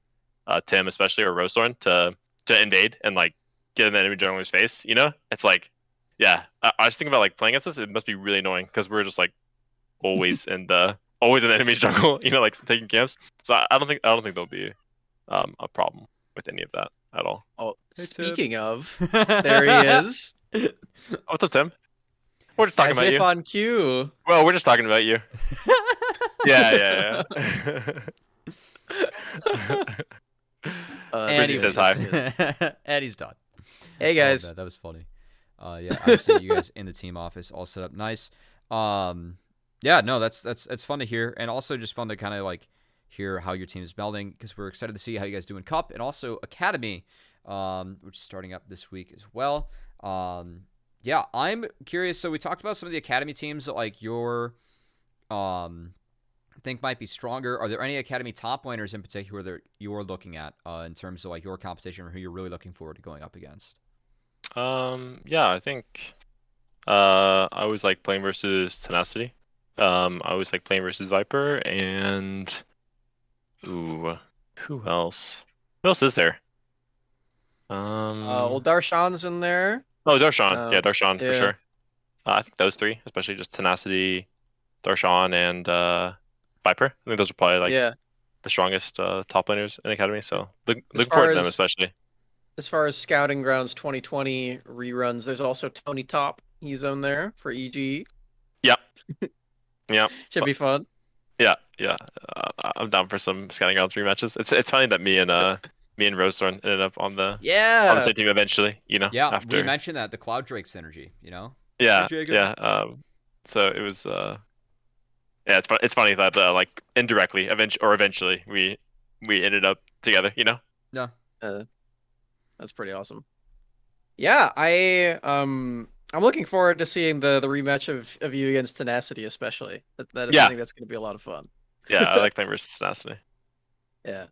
Tim especially or Rosethorn to invade and like get in the enemy jungler's face. It's like, yeah. I was thinking about like playing against this. It must be really annoying because we're just like always in the enemy jungle. Like taking camps. So I don't think there'll be a problem with any of that at all. Oh, Hey, speaking of, there he is. What's up, Tim? We're just talking As about if you. on cue. Well, we're just talking about you. Yeah. And he says hi. And he's done. Hey guys. That was funny. Yeah, I see you guys in the team office all set up nice. Yeah, no, that's fun to hear, and also just fun to kind of like hear how your team is melding, because we're excited to see how you guys do in Cup and also Academy, which is starting up this week as well. Yeah, I'm curious. So we talked about some of the Academy teams that like your think might be stronger. Are there any Academy top laners in particular that you're looking at in terms of like your competition, or who you're really looking forward to going up against? Yeah, I think I always like playing versus Tenacity. I always like playing versus Viper, and who else? Who else is there? Well, Darshan's in there. Oh, Darshan. Darshan for yeah. sure. I think those three, especially just Tenacity, Darshan, and Viper. I think those are probably like the strongest top laners in Academy. So looking forward to them, especially. As far as Scouting Grounds 2020 reruns, there's also Tony Top. He's on there for EG. Yep. Should be fun. Yeah. I'm down for some Scouting Grounds rematches. It's funny that me and Rosethorn ended up on the same team eventually. Yeah, after we mentioned that the Cloud Drake synergy. Yeah. So it was it's funny that like indirectly eventually we ended up together. Yeah. That's pretty awesome. Yeah, I'm looking forward to seeing the rematch of you against Tenacity, especially. I think that's going to be a lot of fun. Yeah, I like playing versus Tenacity. Yeah.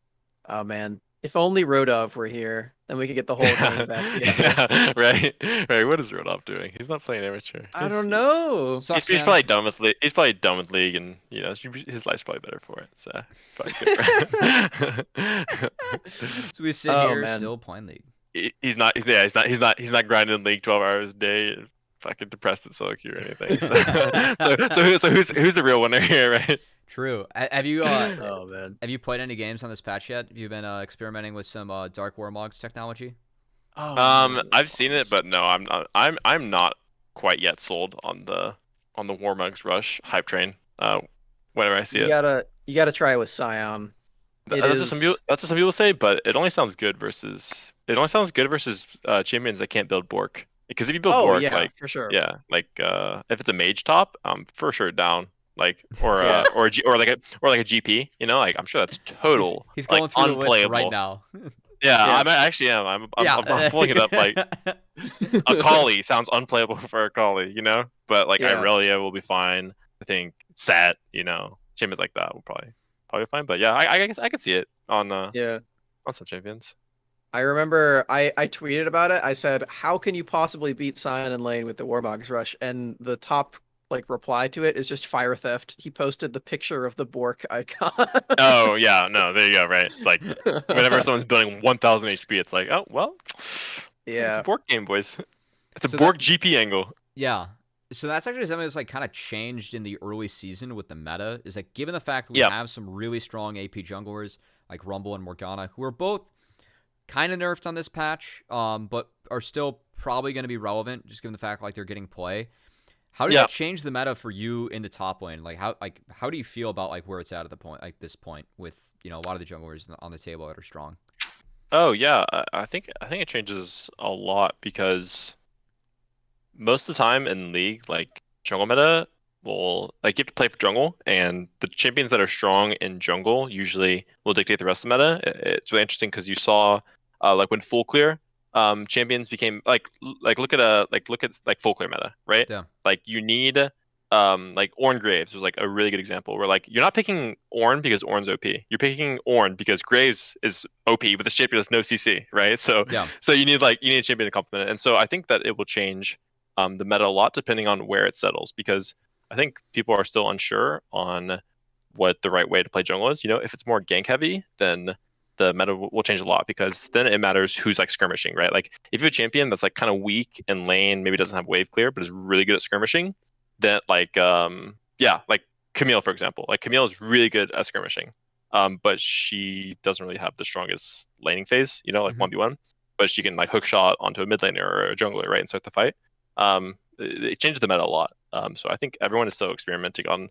Oh man, if only Rodov were here, then we could get the whole game back together. Yeah, right. Right. What is Rodolph doing? He's not playing amateur. I don't know. Sucks, He's man. probably done with league. He's probably done with league, and his life's probably better for it. So probably good for him. So we sit Oh, here man. still playing League. He's not. He's not grinding league 12 hours a day, and fucking depressed at solo queue or anything. So who's the real winner here, right? True. Have you Oh man. have you played any games on this patch yet? Have you been experimenting with some Dark Warmogs technology? Oh, I've seen it, but no, I'm not. I'm not quite yet sold on the Warmugs Rush hype train. Whenever I see you it, gotta try it with Scion. It that's is. what some people say, but it only sounds good versus champions that can't build Bork. Because if you build Oh Bork, yeah, like for sure. yeah, like if it's a mage top, for sure down. Like or Yeah. or like a GP, like I'm sure that's total. He's going like, through the list unplayable. right now. Yeah, Yeah. I actually am. I'm Yeah. pulling it up. Like Akali sounds unplayable for Akali, but like Yeah. Irelia will be fine. I think Sat, champions like that will probably be fine. But yeah, I guess I could see it on Yeah. some champions. I remember I tweeted about it. I said, "How can you possibly beat Scion in lane with the Warmogs Rush?" And the top reply to it is just Fire Theft. He posted the picture of the Bork icon. Oh yeah, no, there you go. Right, it's like whenever someone's building 1,000 HP, it's like, oh well, it's Yeah. a Bork game, boys. It's a So Bork GP angle. Yeah. So that's actually something that's kind of changed in the early season with the meta. Is like given the fact that we Yep. have some really strong AP junglers like Rumble and Morgana, who are both kind of nerfed on this patch, but are still probably going to be relevant, just given the fact they're getting play. How does that change the meta for you in the top lane? How do you feel about where it's at the point, this point, with a lot of the junglers on the table that are strong? Oh yeah, I think it changes a lot because most of the time in League, jungle meta will you have to play for jungle, and the champions that are strong in jungle usually will dictate the rest of the meta. It's really interesting because you saw when full clear champions became look at full clear meta, right? Yeah. You need Ornn Graves was a really good example where you're not picking Ornn because Ornn's OP. You're picking Ornn because Graves is OP, but the champion has no CC, right? So Yeah. so you need a champion to complement it. And so I think that it will change the meta a lot depending on where it settles, because I think people are still unsure on what the right way to play jungle is. If it's more gank heavy, then the meta will change a lot, because then it matters who's skirmishing, right? If you have a champion that's kind of weak in lane, maybe doesn't have wave clear, but is really good at skirmishing, then Camille, for example. Camille is really good at skirmishing, but she doesn't really have the strongest laning phase, 1v1, but she can hook shot onto a mid laner or a jungler, right, and start the fight. It changes the meta a lot. So I think everyone is still experimenting on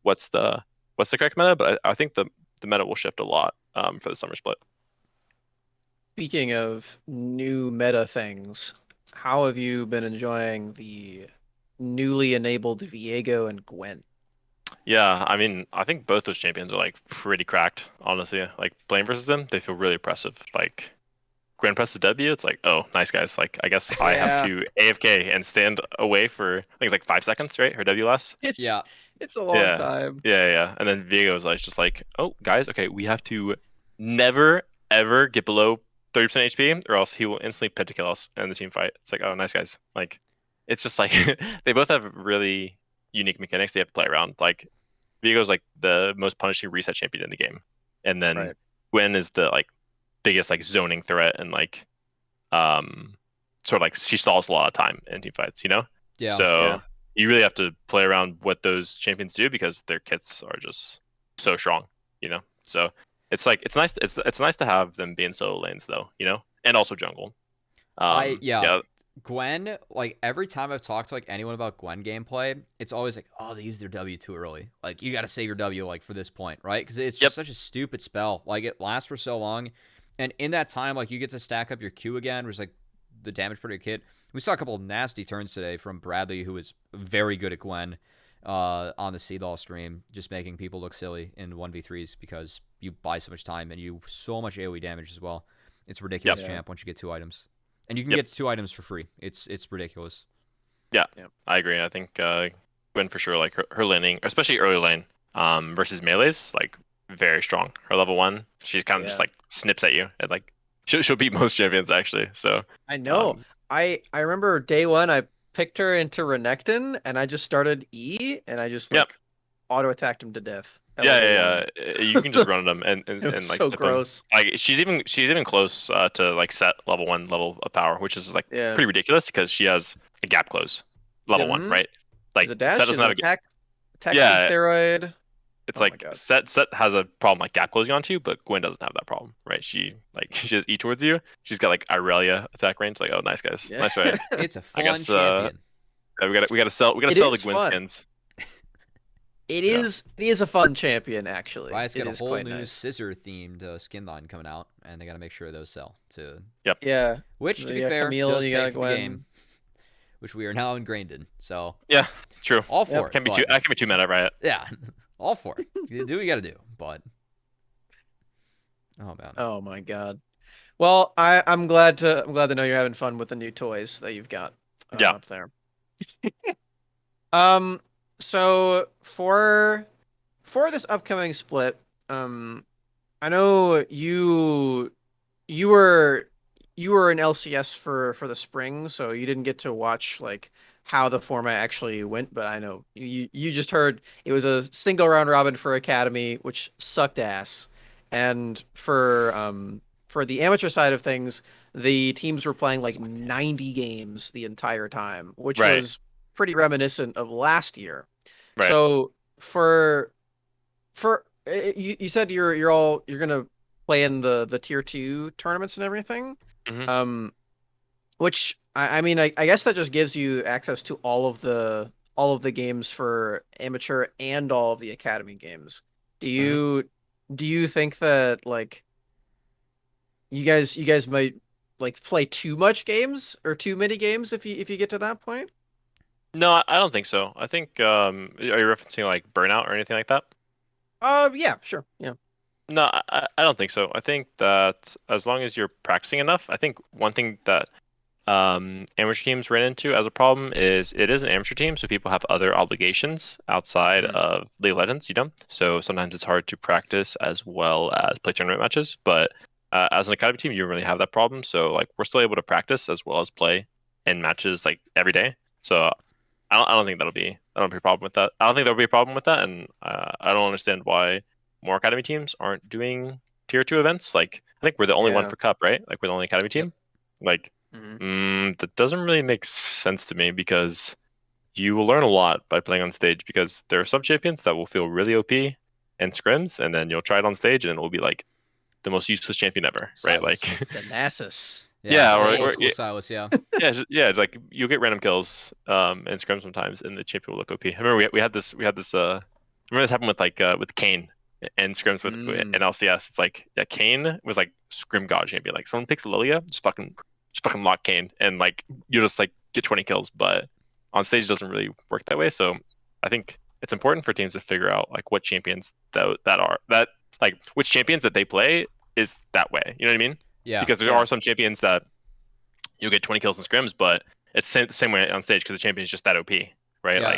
what's the correct meta, but I think the meta will shift a lot for the summer split. Speaking of new meta things, how have you been enjoying the newly enabled Viego and Gwen? Yeah, I mean, I think both those champions are pretty cracked, honestly. Playing versus them, they feel really impressive. Gwen presses W, it's oh, nice guys. I guess I have to AFK and stand away for, I think it's 5 seconds, right? Her W lasts. It's a long time. Yeah. And then Viego's just oh, guys, okay, we have to never, ever get below 30% HP, or else he will instantly pentakill us in the team fight. It's oh, nice guys. It's just they both have really unique mechanics they have to play around. Viego's the most punishing reset champion in the game. And then Gwen is the biggest zoning threat, and she stalls a lot of time in team fights, Yeah. So you really have to play around what those champions do, because their kits are just so strong, so it's nice to have them be in solo lanes though, and also jungle. Gwen, every time I've talked to anyone about Gwen gameplay, it's always oh, they use their W too early. You got to save your W for this point, right? Because it's just such a stupid spell. It lasts for so long, and in that time, you get to stack up your Q again, which is the damage per your kit. We saw a couple of nasty turns today from Bradley, who is very good at Gwen on the CLOL stream, just making people look silly in 1v3s because you buy so much time and you so much AoE damage as well. It's ridiculous, champ, once you get 2 items. And you can get 2 items for free. It's ridiculous. Yeah, I agree. I think Gwen for sure, her laning, especially early lane, versus melees, very strong. Her level 1, she's kind of just Yeah. like snips at you and like she'll beat most champions actually. So I know. I remember day one I picked her into Renekton and I just started E and I just yep. like auto attacked him to death at Yeah, level yeah, 1. yeah. You can just run them and It was like so snip them. gross. Like she's even close to like set level 1 level of power, which is like Yeah. pretty ridiculous because she has a gap close level Yep. 1, right? There's Like a dash, set there's doesn't an have a attack speed yeah. steroid. It's Oh my like god. set has a problem like gap closing onto you, but Gwen doesn't have that problem, right? She has E towards you. She's got like Irelia attack range. Like, oh, nice guys, Yeah. nice fight. It's a I fun guess champion. we gotta sell It the is Gwen fun. skins. It Yeah. is a fun champion actually. Riot's got It a is whole quite new nice. scissor themed skin line coming out, and they got to make sure those sell too. Yeah. Which, to be You got fair, Camille, does you pay got for the Gwen. game, which we are now ingrained in. So Yeah, true. all for it. Can't be but- too. I can be too mad at Riot. Yeah, all for it. You do what you got to do, but oh man. Oh my god. Well, I'm glad to know you're having fun with the new toys that you've got Yeah. up there. So for this upcoming split, I know you were in LCS for the spring, so you didn't get to watch like how the format actually went, but I know you just heard it was a single round robin for Academy, which sucked ass. And for the amateur side of things, the teams were playing like 90 games the entire time, which Right. was pretty reminiscent of last year. Right. So for you said you're gonna play in the tier 2 tournaments and everything. Mhm. Which I mean I guess that just gives you access to all of the games for amateur and all of the academy games. Do you think that like you guys might like play too much games or too many games if you get to that point? No, I don't think so. I think are you referencing like burnout or anything like that? Yeah, sure. Yeah. No, I don't think so. I think that as long as you're practicing enough, I think one thing that amateur teams ran into as a problem is it is an amateur team, so people have other obligations outside of League of Legends, So sometimes it's hard to practice as well as play tournament matches. But as an academy team, you don't really have that problem. So like we're still able to practice as well as play in matches like every day. So I don't think that'll be a problem with that. I don't think there'll be a problem with that, and I don't understand why more academy teams aren't doing tier 2 events. Like I think we're the only one Yeah. for Cup, right? Like we're the only academy team. Like that doesn't really make sense to me because you will learn a lot by playing on stage because there are some champions that will feel really OP in scrims, and then you'll try it on stage and it will be like the most useless champion ever, right? Silas. Like The Nasus. Yeah, old or- school yeah. Silas, yeah. yeah, like you'll get random kills in scrims sometimes, and the champion will look OP. I remember we had this. I remember this happened with like with Kane and scrims with in LCS. It's like Kane was like scrim god champion. Like someone picks Lilia, just fucking lock Kane, and like you just like get 20 kills. But on stage it doesn't really work that way. So I think it's important for teams to figure out like what champions that like which champions that they play is that way. You know what I mean? Yeah. Because there are some champions that you'll get 20 kills in scrims, but it's the same way on stage because the champion is just that OP, right? Yeah.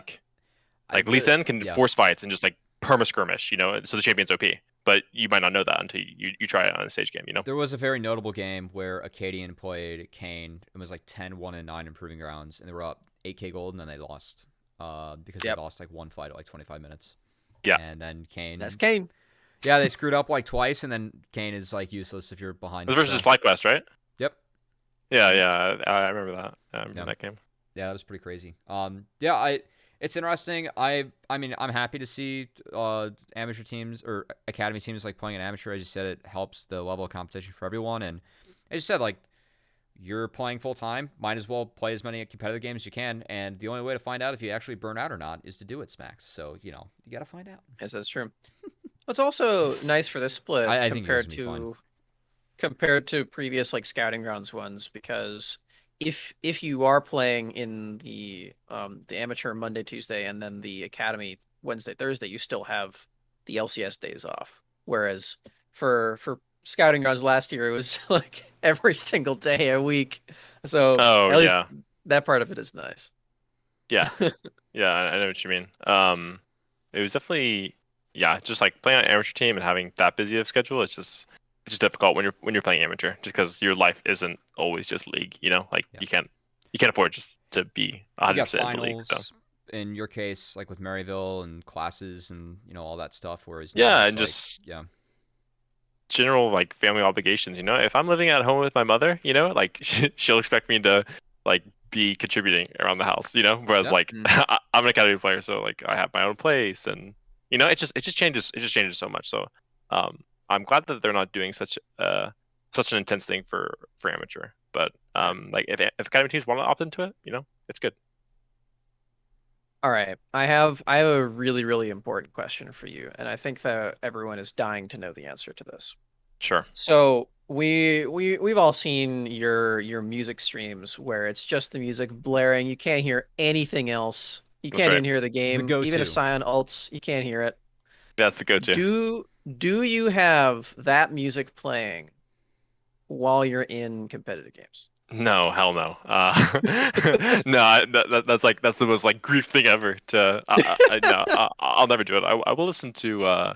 Like Lee Sin can yeah. force fights and just like perma skirmish, so the champion's OP. But you might not know that until you try it on a stage game, There was a very notable game where Acadian played Kane and was like 10-1-9 in Proving Grounds, and they were up 8k gold, and then they lost because they lost like one fight at like 25 minutes. Yeah. And then Kane. That's Kane. Yeah, they screwed up like twice, and then Kane is like useless if you're behind. It was versus FlyQuest, right? Yep. Yeah, I remember that. I remember that game. Yeah, that was pretty crazy. It's interesting. I mean, I'm happy to see amateur teams or academy teams like playing an amateur. As you said, it helps the level of competition for everyone. And as you said, like you're playing full time, might as well play as many competitive games as you can. And the only way to find out if you actually burn out or not is to do it, Smacks. So you got to find out. Yes, that's true. It's also nice for this split I think yours would be fun. compared to previous like scouting grounds ones because if you are playing in the amateur Monday, Tuesday, and then the academy Wednesday, Thursday, you still have the LCS days off. Whereas for scouting grounds last year, it was like every single day a week. So at least that part of it is nice. Yeah, yeah, I know what you mean. It was definitely yeah, just like playing on an amateur team and having that busy of schedule, it's just difficult when you're playing amateur, just because your life isn't always just league. Like Yeah. you can't afford just to be You got 100% in the league. So finals in your case, like with Maryville and classes and all that stuff. Whereas now yeah, it's and like, just yeah, general like family obligations. If I'm living at home with my mother, like she'll expect me to like be contributing around the house. Whereas Yeah. like Mm. I'm an academy player, so like I have my own place, and it just changes so much. So um, I'm glad that they're not doing such an intense thing for amateur. But like if academy teams want to opt into it, it's good. All right. I have a really, really important question for you, and I think that everyone is dying to know the answer to this. Sure. So we've all seen your music streams where it's just the music blaring. You can't hear anything else. You That's can't right. even hear the the game. Even if go-to. Scion ults, you can't hear it. That's the go-to. Do you have that music playing while you're in competitive games? No, hell no. No, that's the most like grief thing ever. No, I'll never do it. I will listen to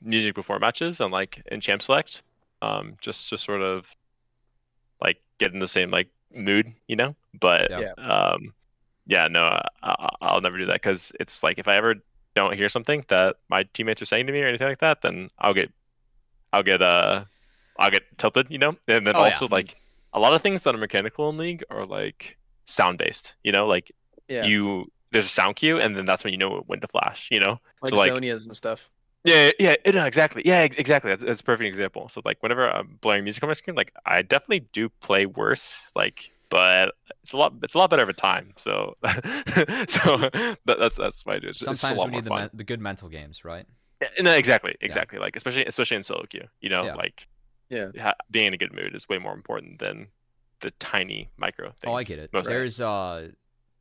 music before matches and like in champ select, just to sort of like get in the same like mood. But Yeah. yeah, no, I'll never do that, because it's like if I ever don't hear something that my teammates are saying to me or anything like that, then I'll get tilted. And then Oh yeah. also like a lot of things that are mechanical in League are like sound based. Like Yeah, there's a sound cue, and then that's when you know when to flash. like So like Zonias and stuff. no, exactly. Yeah, exactly. That's a perfect example. So like whenever I'm blaring music on my screen, like I definitely do play worse. Like, but it's a lot better of a time. So that's my it's just a Sometimes lot we more need fun. the good mental games, right? No, exactly, Yeah. exactly. Like especially in solo queue, Yeah. like Yeah. being in a good mood is way more important than the tiny micro things. Oh, I get it. Most of the time. There's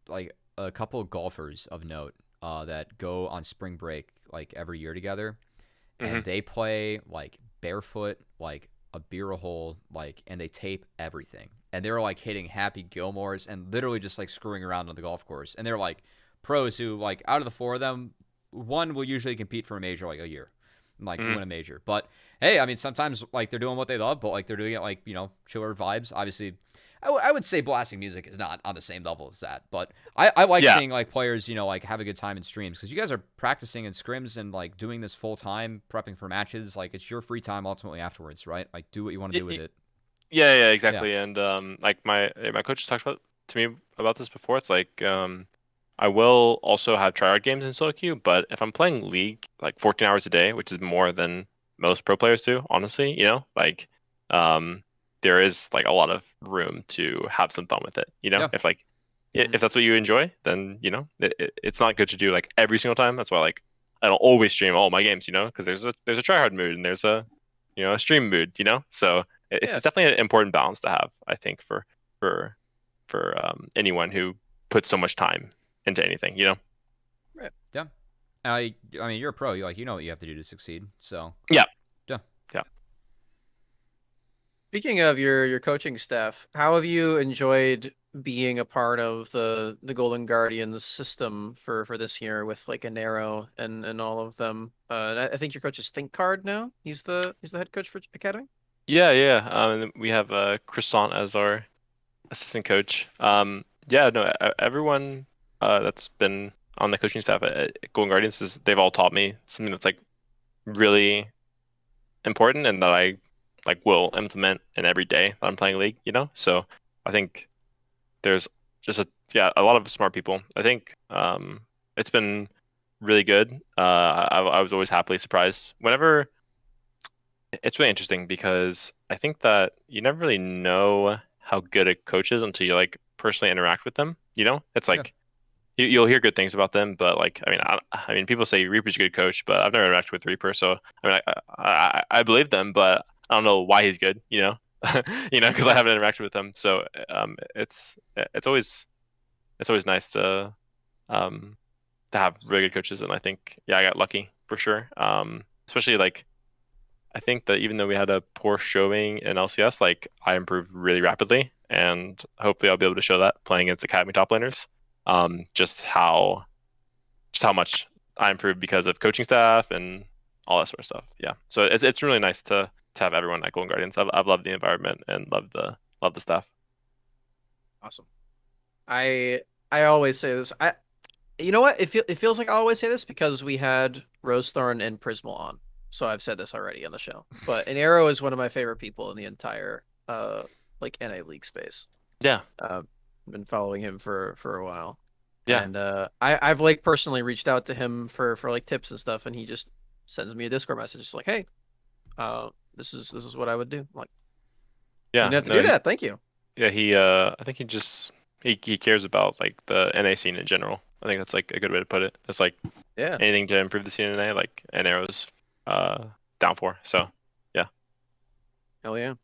like a couple of golfers of note that go on spring break like every year together, and Mhm. they play like barefoot, like a beer hole, like, and they tape everything, and they're like hitting Happy Gilmores and literally just like screwing around on the golf course, and they're like pros who, like, out of the four of them, one will usually compete for a major like a year, like Mhm. win a major. But hey, I mean, sometimes like they're doing what they love, but like they're doing it like chiller vibes. Obviously, I would say blasting music is not on the same level as that, but I like Yeah, seeing like players like have a good time in streams, because you guys are practicing in scrims and like doing this full time, prepping for matches. Like, it's your free time ultimately afterwards, right? Like, do what you want to Y- do with y- it. yeah, Yeah, exactly. And like my coach talks about to me about this before. It's like I will also have tryhard games in solo queue, but if I'm playing League like 14 hours a day, which is more than most pro players do, honestly, like um, there is like a lot of room to have some fun with it. yeah, If like Mhm. if that's what you enjoy, then it's not good to do like every single time. That's why like I don't always stream all my games, because there's a tryhard mood and there's a stream mood, So it's Yeah. definitely an important balance to have, I think, for anyone who puts so much time into anything. yeah. I mean, you're a pro. You know what you have to do to succeed. So Yeah. yeah. Yeah. Speaking of your coaching staff, how have you enjoyed being a part of the Golden Guardians system for this year with like Anero and all of them? And I think your coach is Think Card now. He's the head coach for Academy. Yeah. And then we have Croissant as our assistant coach. Yeah, no, everyone that's been on the coaching staff at Golden Guardians they've all taught me something that's like really important and that I like will implement in every day that I'm playing League. So I think there's just a lot of smart people. I think it's been really good. I was always happily surprised whenever. It's really interesting because I think that you never really know how good a coach is until you like personally interact with them. It's Yeah. like you'll hear good things about them, but like I mean, people say Reaper's a good coach, but I've never interacted with Reaper, so I mean, I believe them, but I don't know why he's good. Because I Yeah. haven't interacted with him. So it's always nice um to have really good coaches, and I think I got lucky for sure. Especially like I think that even though we had a poor showing in LCS, like I improved really rapidly, and hopefully I'll be able to show that playing against Academy top laners. Just how much I improved because of coaching staff and all that sort of stuff. Yeah, so it's really nice to have everyone at Golden Guardians. I've loved the environment and loved the staff. Awesome. I always say this. You know what? It feels like I always say this because we had Rosethorn and Prismal on. So I've said this already on the show. But an Arrow is one of my favorite people in the entire like NA League space. Yeah. I've been following him for a while. Yeah. And I've like personally reached out to him for like tips and stuff, and he just sends me a Discord message. It's like, hey, this is what I would do. I'm like, Yeah. you didn't have to do that. Thank you. Yeah, I think he cares about like the NA scene in general. I think that's like a good way to put it. It's like anything to improve the scene in NA, like an Arrow's down for. So yeah. Hell yeah.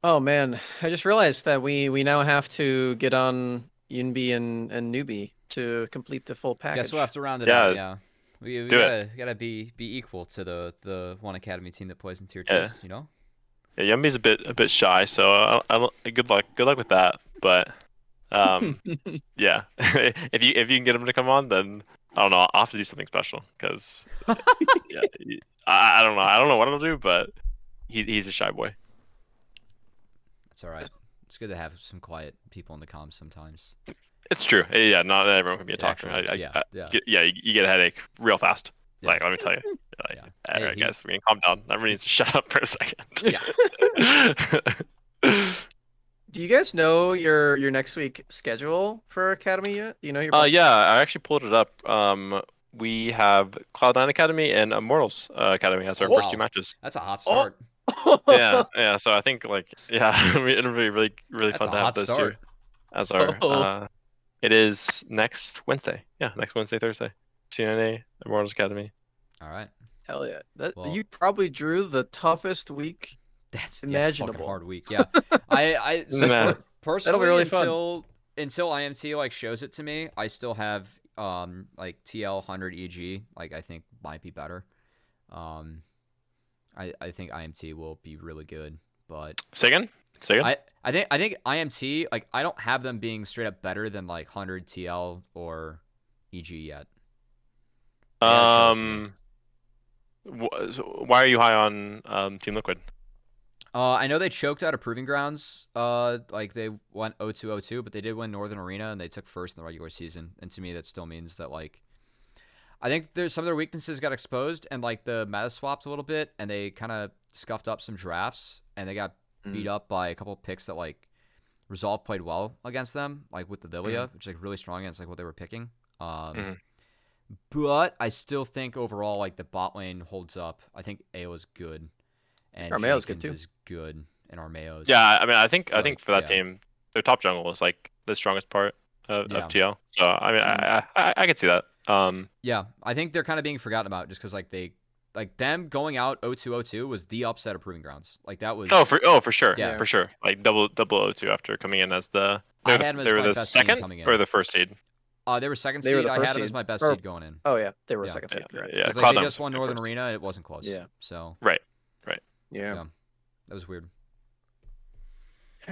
Oh man, I just realized that we now have to get on Yunbi and Newbie to complete the full package. Guess we'll have to round it out. Yeah. We gotta be equal to the one Academy team that plays in tier 2s, you know? Yeah, Yumby's a bit shy, so good luck with that. But yeah, if you can get him to come on, then I don't know. I'll have to do something special because yeah, I don't know. I don't know what I'll do, but he's a shy boy. That's all right. It's good to have some quiet people in the comms sometimes. It's true. Yeah, not everyone can be a talker. You get a headache real fast. Yeah. Like, let me tell you. Like, all right, guys, we can calm down. Everybody needs to shut up for a second. Yeah. Do you guys know your next week schedule for Academy yet? Do you know your? Yeah, I actually pulled it up. We have Cloud9 Academy and Immortals Academy as our first 2 matches. That's a hot start. Yeah. So I think it'll be really fun to have those start. 2 as our. It is next Wednesday. Yeah, next Wednesday, Thursday. CNA Immortals Academy. All right. Hell yeah! You probably drew the toughest week. That's imaginable. Fucking hard week. Yeah. Personally, really until IMT like shows it to me, I still have like TL 100 EG. Like I think might be better. I think IMT will be really good, but Say again? I think IMT, like I don't have them being straight up better than like 100 TL or EG yet. Why are you high on Team Liquid? I know they choked out of Proving Grounds. Like they went 0-2-0-2, but they did win Northern Arena and they took first in the regular season. And to me, that still means that like, I think there's some of their weaknesses got exposed and like the meta swapped a little bit and they kind of scuffed up some drafts and they got beat up by a couple of picks that like Resolve played well against them, like with the Lilia, which is like really strong against like what they were picking. But I still think overall like the bot lane holds up. I think AO is good. And Armeo's good too. Is good, and Armeo's. Yeah, I mean, I think for that team, their top jungle is like the strongest part of TL. So I mean, I could see that. Yeah, I think they're kind of being forgotten about just because like them going out 0-2-0-2 was the upset of Proving Grounds. Like that was. For sure. Yeah, for sure. Like double 0-2 after coming in as the. They were the second or the first seed. They were second seed. I had them as my best seed going in. Oh yeah, they were second seed. Yeah, like, they just won Northern Arena. It wasn't close. Yeah. So. Right. Yeah. That was weird.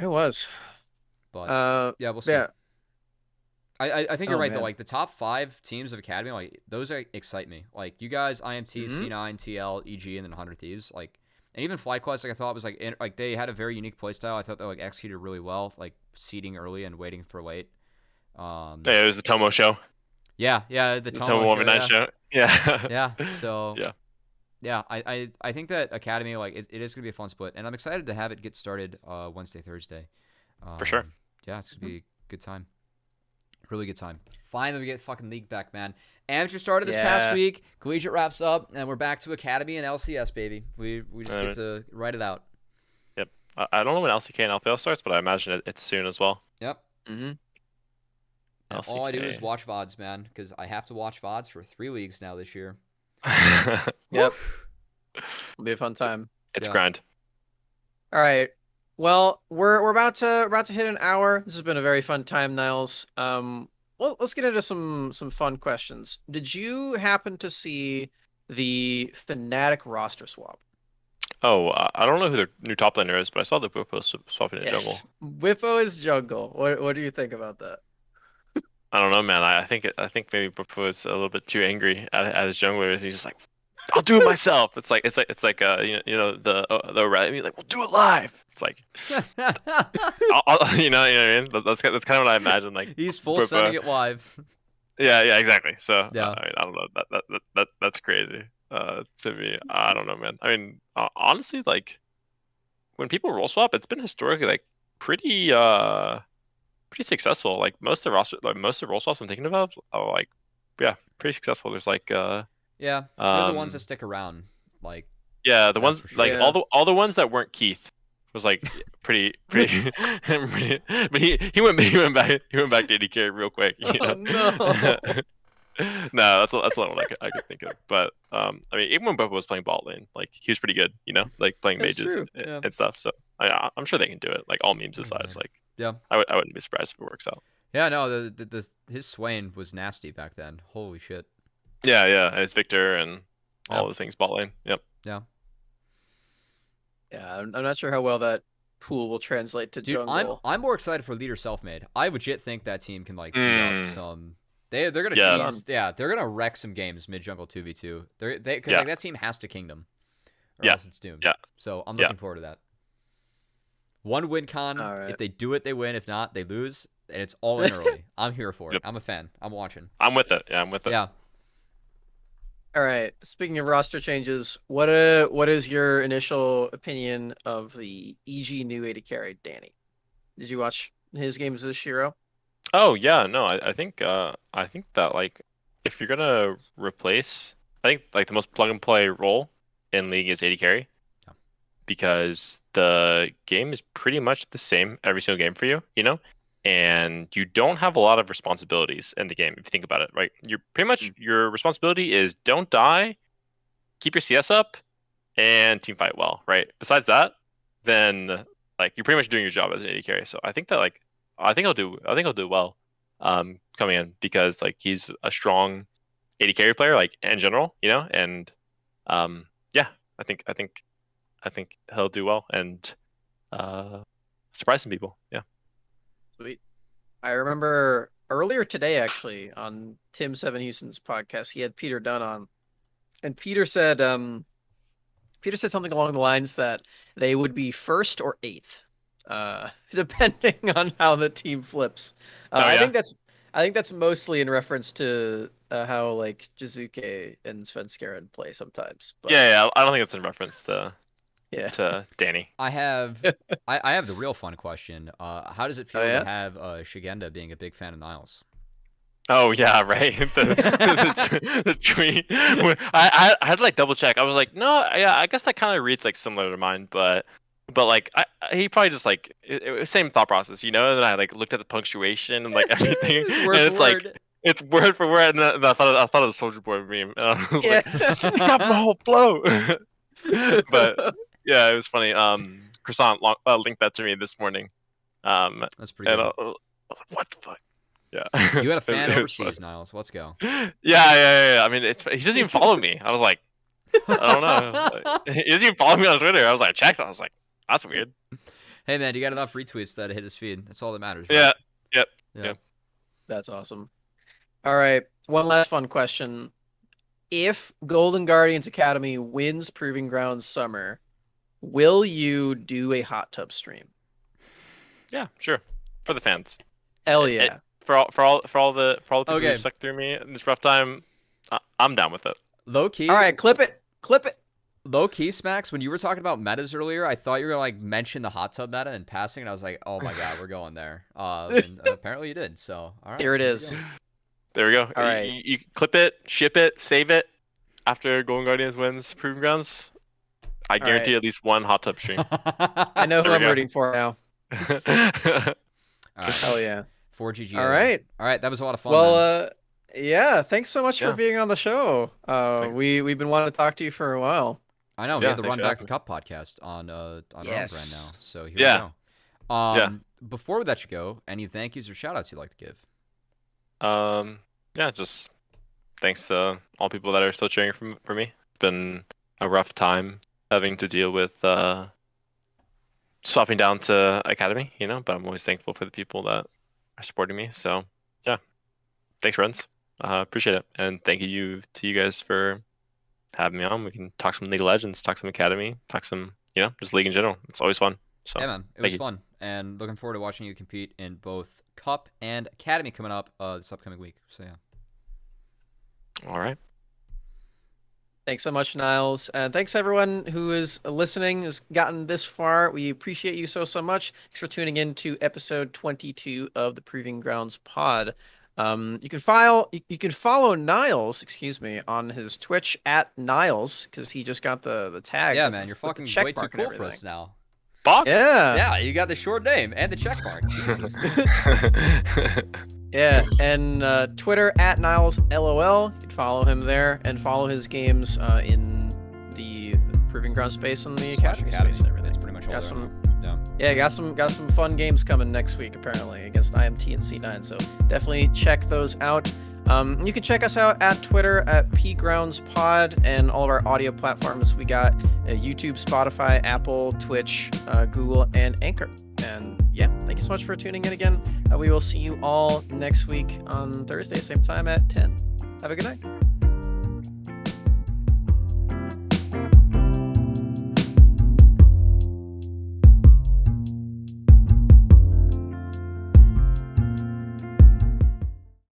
It was. But yeah, we'll see. Yeah. I think you're right though. Like the top 5 teams of Academy, like those excite me. Like you guys, IMT, C9, TL, EG, and then 100 Thieves. Like, and even FlyQuest, like I thought was like they had a very unique playstyle. I thought they like executed really well, like seeding early and waiting for late. Yeah, it was the Tomo show. Yeah, the Tomo show. Yeah. Yeah. So. Yeah, I think that Academy, like, it is going to be a fun split, and I'm excited to have it get started Wednesday, Thursday. For sure. Yeah, it's going to be a good time. Really good time. Finally, we get fucking League back, man. Amateur started this past week. Collegiate wraps up, and we're back to Academy and LCS, baby. We just get to write it out. Yep. I don't know when LCK and LPL starts, but I imagine it's soon as well. Yep. All I do is watch VODs, man, because I have to watch VODs for 3 leagues now this year. Yep. It'll be a fun time. It's grind. All right. Well, we're about to hit an hour. This has been a very fun time, Niles. Well, let's get into some fun questions. Did you happen to see the Fnatic roster swap? Oh, I don't know who their new top laner is, but I saw the Whippo swapping in jungle. Whippo is jungle. What do you think about that? I don't know, man. I think maybe Bufo was a little bit too angry at his junglers. He's just like, I'll do it myself. It's like the right. I mean, like, we'll do it live. It's like, you know what I mean. That's kind of what I imagine. Like He's full Bufo. sending it live. Yeah, exactly. So Yeah. I mean, I don't know. That's crazy. To me, I don't know, man. I mean, honestly, like when people role swap, it's been historically like pretty successful. Like most of the role swaps I'm thinking of are like, yeah, pretty successful. There's like Yeah, they're the ones that stick around. Like, yeah, the that's ones for sure. like Yeah. all the ones that weren't Keith was like pretty but he went back to AD carry real quick, you Oh, know. no. No, that's the only one I could think of. But I mean, even when Bobo was playing bot lane, like he was pretty good, you know, like playing That's mages true. Yeah. and stuff. So I'm sure they can do it. Like all memes aside, like Yeah. I wouldn't be surprised if it works out. Yeah, no, his Swain was nasty back then. Holy shit. Yeah, and it's Victor and all Yeah. those things bot lane. Yep. Yeah. Yeah, I'm not sure how well that pool will translate to Dude, jungle. I'm more excited for Leader Self-Made. I legit think that team can like beat up some. They're gonna Yeah. cheese. Yeah, they're gonna wreck some games mid jungle 2v2. Because Yeah. like that team has to kingdom, or Yeah. else it's doomed. Yeah. So I'm Yeah. looking forward to that. One win con. All right. If they do it, they win. If not, they lose. And it's all in early. I'm here for it. Yep. I'm a fan. I'm watching. I'm with it. Yeah, I'm with it. Yeah. All right. Speaking of roster changes, what is your initial opinion of the EG new AD carry, Danny? Did you watch his games this Shiro? Oh yeah, no, I think that like if you're gonna replace, I think like the most plug and play role in League is AD carry, Yeah. because the game is pretty much the same every single game for you, you know, and you don't have a lot of responsibilities in the game if you think about it, right? You're pretty much your responsibility is don't die, keep your CS up, and team fight well, right? Besides that, then like you're pretty much doing your job as an AD carry. So I think that like I think he'll do well coming in, because like he's a strong AD carry player like in general, you know, and yeah, I think he'll do well and surprise some people. Yeah. Sweet. I remember earlier today, actually, on Tim Seven Houston's podcast, he had Peter Dunn on, and Peter said something along the lines that they would be first or eighth, depending on how the team flips. I think that's mostly in reference to how like Jizuke and Svenskeren play sometimes. But Yeah, I don't think it's in reference yeah. to Danny. I have I have the real fun question. How does it feel yeah? to have Shigenda being a big fan of Niles? Oh yeah, right. The tweet. I had to like double check. I was like, no, yeah, I guess that kind of reads like similar to mine, but like he probably just like same thought process, you know. And then I like looked at the punctuation and like everything, It's and word it's for like word. it's word for word. And then I thought of the Soldier Boy meme, and I was Yeah. like, he got my whole flow. But yeah, it was funny. Croissant linked that to me this morning. That's pretty And good. I was like, what the fuck? Yeah. You had a fan It was fun. overseas, Niles. Let's go. Yeah. I mean, he doesn't even follow me. I was like, I don't know. He doesn't even follow me on Twitter. I was like, checked. I was like, that's weird. Hey man, you got enough retweets that hit his feed. That's all that matters. Yeah. Right? Yep. That's awesome. All right. One last fun question. If Golden Guardians Academy wins Proving Grounds Summer, will you do a hot tub stream? Yeah, sure. For the fans. Hell yeah. For all the people Okay. who stuck through me in this rough time, I'm down with it. Low key. All right, clip it. Low key, Smacks. When you were talking about metas earlier, I thought you were gonna like mention the hot tub meta in passing, and I was like, oh my god, we're going there. And apparently you did. So all right. Here it there you is. go. There we go. All right. You clip it, ship it, save it. After Golden Guardians wins Proving Grounds, I guarantee at least one hot tub stream. I know who There we I'm go. rooting for now. All right. Hell yeah. 4GG. All right. All right. That was a lot of fun. man. Well, yeah. Thanks so much Yeah. for being on the show. Thanks. We've been wanting to talk to you for a while. I know we Yeah, had the thanks Run for Back having the Cup podcast on our own brand now. Yes. So here Yeah. we go. Yeah. Before we let you go, any thank yous or shout outs you'd like to give? Yeah, just thanks to all people that are still cheering for me. It's been a rough time having to deal with swapping down to Academy, you know, but I'm always thankful for the people that are supporting me. So yeah, thanks, friends. Appreciate it, and thank you to you guys for having me on. We can talk some League of Legends, talk some Academy, talk some, just League in general. It's always fun. So Yeah, man, it was fun, and looking forward to watching you compete in both Cup and Academy coming up this upcoming week. So yeah. All right. Thanks so much, Niles. And thanks everyone who is listening, has gotten this far. We appreciate you so much. Thanks for tuning in to episode 22 of the Proving Grounds pod. You can follow Niles, on his Twitch at Niles, because he just got the tag. Yeah, man, you're fucking way too cool for us now. Fuck? Yeah, you got the short name and the check mark. Jesus. Yeah, and Twitter at Niles LOL. You can follow him there and follow his games in the Proving Ground space and the Academy space and everything. That's pretty much all. Got some fun games coming next week apparently against IMT and C9. So definitely check those out. You can check us out at Twitter at pgroundspod and all of our audio platforms. We got YouTube, Spotify, Apple, Twitch, Google, and Anchor. And yeah, thank you so much for tuning in again. We will see you all next week on Thursday, same time at 10. Have a good night.